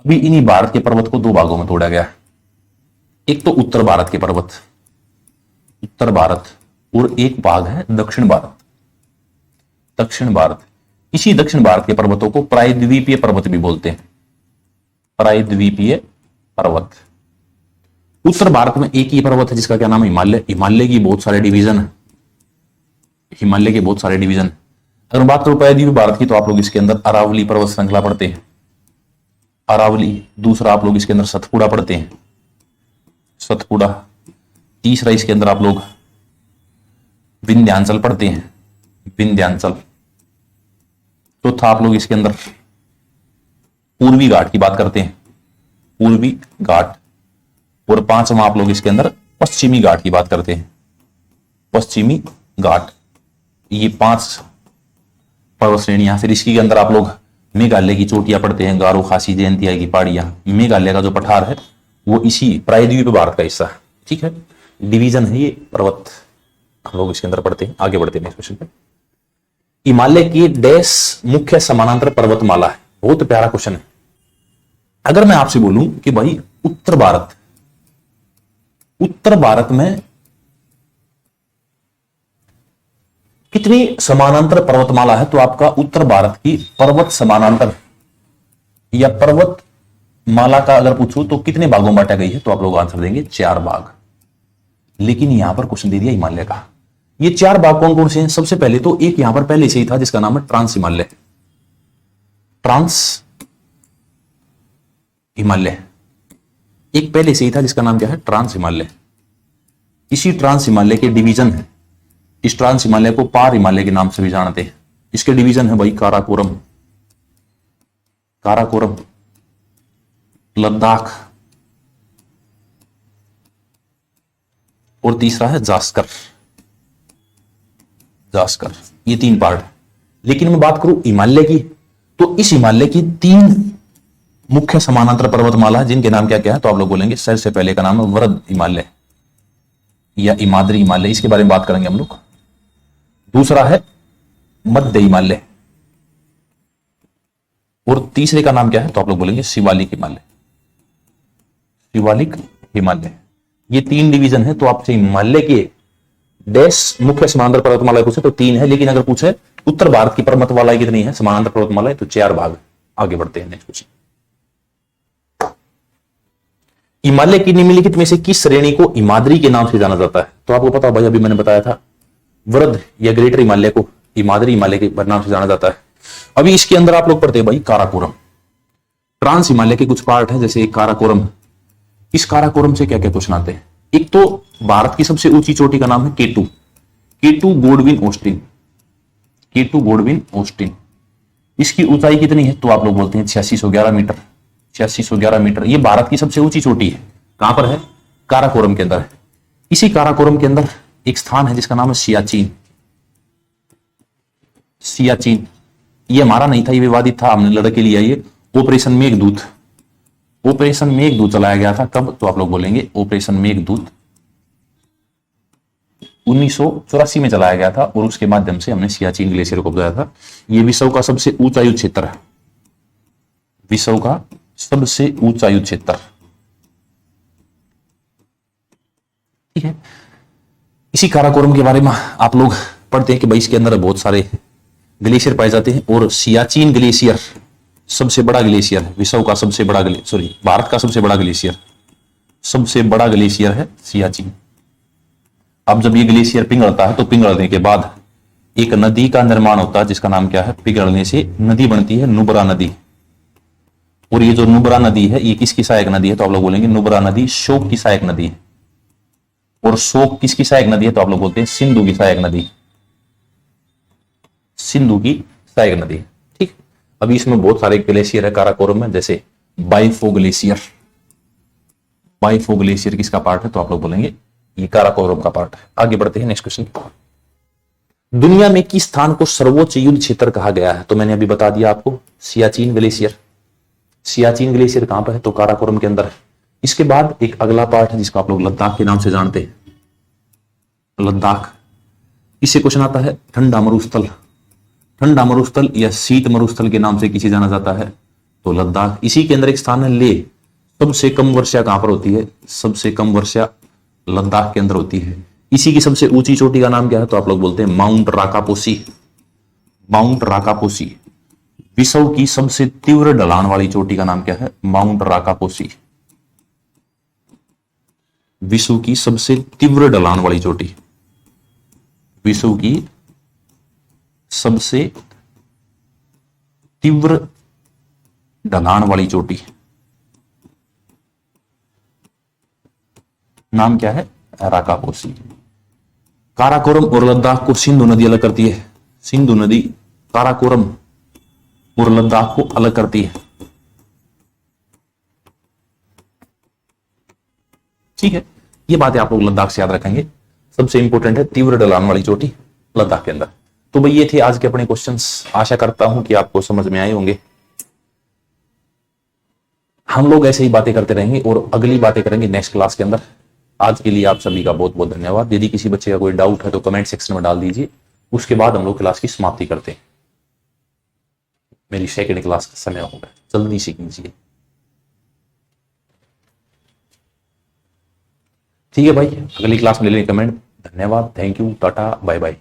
अभी इन्हीं भारत के पर्वत को 2 भागों में तोड़ा गया है। एक तो उत्तर भारत के पर्वत, उत्तर भारत, और एक भाग है दक्षिण भारत, दक्षिण भारत। इसी दक्षिण भारत के पर्वतों को प्रायद्वीपीय पर्वत भी बोलते हैं, प्रायद्वीपीय पर्वत। उत्तर भारत में एक ही पर्वत है जिसका क्या नाम है हिमालय। हिमालय की बहुत सारे डिवीजन है, हिमालय के बहुत सारे डिवीजन। अगर बात करो प्रायद्वीपीय भारत की, तो आप लोग इसके अंदर अरावली पर्वत श्रृंखला पढ़ते हैं, अरावली। दूसरा आप लोग इसके अंदर सतपुड़ा पढ़ते हैं, सतपुड़ा। तीसरा इसके अंदर आप लोग विंध्याचल पढ़ते हैं, विंध्याचल। चौथा आप लोग इसके अंदर पूर्वी घाट की बात करते हैं, पूर्वी घाट। और 5वां आप लोग इसके अंदर पश्चिमी घाट की बात करते हैं, पश्चिमी घाट। ये 5 पर्वत श्रेणियां। फिर इसके अंदर आप लोग मेघालय की चोटियां पढ़ते हैं, गारो, खासी, जयंतिया की पहाड़ियां। मेघालय का जो पठार है वो इसी प्रायद्वीप भारत का हिस्सा है, ठीक है, डिवीजन है ये पर्वत, हम लोग इसके अंदर पढ़ते हैं। आगे बढ़ते हैं नेक्स्ट क्वेश्चन पे। हिमालय की डैश मुख्य समानांतर पर्वतमाला है। बहुत प्यारा क्वेश्चन है। अगर मैं आपसे बोलूं कि भाई उत्तर भारत, उत्तर भारत में कितनी समानांतर पर्वतमाला है, तो आपका उत्तर भारत की पर्वत समानांतर या पर्वत माला का अगर पूछूं तो कितने भागों में बांटा गई है, तो आप लोग आंसर देंगे 4 भाग। लेकिन यहां पर क्वेश्चन दे दिया हिमालय का। ये 4 भाग कौन कौन से हैं? सबसे पहले तो एक यहां पर पहले से ही था जिसका नाम है ट्रांस हिमालय, ट्रांस हिमालय। एक पहले से ही था जिसका नाम क्या है ट्रांस हिमालय। इसी ट्रांस हिमालय के डिवीजन है। इस ट्रांस हिमालय को पार हिमालय के नाम से भी जानते हैं। इसके डिवीजन है भाई काराकोरम, काराकोरम, लद्दाख, और तीसरा है जास्कर, जास्कर। ये 3 पार्ट। लेकिन मैं बात करूं हिमालय की, तो इस हिमालय की 3 मुख्य समानांतर पर्वतमाला है जिनके नाम क्या क्या है, तो आप लोग बोलेंगे सबसे पहले का नाम है वृद्ध हिमालय या हिमाद्री हिमालय, इसके बारे में बात करेंगे हम लोग। दूसरा है मध्य हिमालय, और तीसरे का नाम क्या है, तो आप लोग बोलेंगे शिवालिक हिमालय, शिवालिक हिमालय। ये 3 डिवीजन है। तो आपसे हिमालय के डैश मुख्य समानांतर पर्वतमाला पूछे तो 3 है, लेकिन अगर पूछे उत्तर भारत की पर्वतमाला कितनी है समानांतर पर्वतमाला, तो 4 भाग। आगे बढ़ते हैं नेक्स्ट क्वेश्चन। हिमालय की निम्नलिखित में से किस श्रेणी को हिमाद्री के नाम से जाना जाता है, तो आपको पता भाई, अभी मैंने बताया था वृद्ध या ग्रेटर हिमालय को हिमाद्री हिमालय के नाम से जाना जाता है। अभी इसके अंदर आप लोग पढ़ते हैं भाई काराकोरम। ट्रांस हिमालय के कुछ पार्ट है, जैसे एक काराकोरम। इस काराकोरम से क्या क्या क्वेश्चन आते हैं? एक तो भारत की सबसे ऊंची चोटी का नाम है केटू, केटू गोडविन ऑस्टिन, केटू गोडविन ऑस्टिन। इसकी ऊंचाई कितनी है, तो आप लोग बोलते हैं 8611 मीटर, 8611 मीटर। ये भारत की सबसे ऊंची चोटी है। कहां पर है? काराकोरम के अंदर है। इसी काराकोरम के अंदर एक स्थान है जिसका नाम है सियाचिन। सियाचिन ये हमारा नहीं था, ये विवादित था, हमने लड़के लिया ये। ऑपरेशन मेघदूत, ऑपरेशन मेघदूत चलाया गया था कब, तो आप लोग बोलेंगे ऑपरेशन मेघदूत 1984 में चलाया गया था, और उसके माध्यम से हमने सियाचिन ग्लेशियर को बुझाया था। यह विश्व का सबसे ऊंचा युद्ध क्षेत्र है, विश्व का सबसे ऊंचा युद्ध क्षेत्र। ठीक है, इसी काराकोरम के बारे में आप लोग पढ़ते हैं कि भाई इसके अंदर बहुत सारे ग्लेशियर पाए जाते हैं, और सियाचिन ग्लेशियर सबसे बड़ा ग्लेशियर है, विश्व का सबसे बड़ा भारत का सबसे बड़ा ग्लेशियर, सबसे बड़ा ग्लेशियर है सियाचिन। अब जब ये ग्लेशियर पिघलता है तो पिघलने के बाद एक नदी का निर्माण होता है जिसका नाम क्या है, पिघलने से नदी बनती है, नुब्रा नदी। और ये जो नुब्रा नदी है ये किसकी सहायक नदी है, तो आप लोग बोलेंगे नुब्रा नदी शोक की सहायक नदी है। और शोक किसकी सहायक नदी है, तो आप लोग बोलते हैं सिंधु की सहायक नदी, सिंधु की सहायक नदी। ठीक, अभी इसमें बहुत सारे ग्लेशियर है काराकोरम में, जैसे बाइफो ग्लेशियर। बाइफो ग्लेशियर किसका पार्ट है, तो आप लोग बोलेंगे ये काराकोरम का पार्ट है। आगे बढ़ते हैं नेक्स्ट क्वेश्चन। दुनिया में किस स्थान को सर्वोच्च युद्ध क्षेत्र कहा गया है, तो मैंने अभी बता दिया आपको, सियाचिन ग्लेशियर। सियाचिन ग्लेशियर कहां पर है, तो काराकोरम के अंदर है। इसके बाद एक अगला पार्ट है जिसको आप लोग लद्दाख के नाम से जानते हैं, लद्दाख। इससे क्वेश्चन आता है ठंडा मरुस्थल, ठंडा मरुस्थल या शीत मरुस्थल के नाम से किसे जाना जाता है, तो लद्दाख। इसी के अंदर एक स्थान है ले। सबसे कम वर्षा कहां पर होती है, सबसे कम वर्षा लद्दाख के अंदर होती है। इसी की सबसे ऊंची चोटी का नाम क्या है, तो आप लोग बोलते हैं माउंट राकापोसी, माउंट राकापोसी। विश्व की सबसे तीव्र ढलान वाली चोटी का नाम क्या है, माउंट राकापोसी। विश्व की सबसे तीव्र ढलान वाली चोटी, विश्व की सबसे तीव्र ढलान वाली चोटी नाम क्या है, राकापोसी। काराकोरम और लद्दाख को सिंधु नदी अलग करती है, सिंधु नदी काराकोरम और लद्दाख को अलग करती है। ठीक है, ये बातें आप लोग लद्दाख से याद रखेंगे। सबसे इंपॉर्टेंट है तीव्र ढलान वाली चोटी लद्दाख के अंदर। तो भाई ये थे आज के अपने क्वेश्चंस, आशा करता हूं कि आपको समझ में आए होंगे। हम लोग ऐसे ही बातें करते रहेंगे और अगली बातें करेंगे नेक्स्ट क्लास के अंदर। आज के लिए आप सभी का बहुत बहुत धन्यवाद। यदि किसी बच्चे का कोई डाउट है तो कमेंट सेक्शन में डाल दीजिए, उसके बाद हम लोग क्लास की समाप्ति करते हैं। मेरी सेकंड क्लास का समय होगा, जल्दी से कीजिए। ठीक है भाई, अगली क्लास में ले लेंगे कमेंट। धन्यवाद, thank you, tata, bye bye.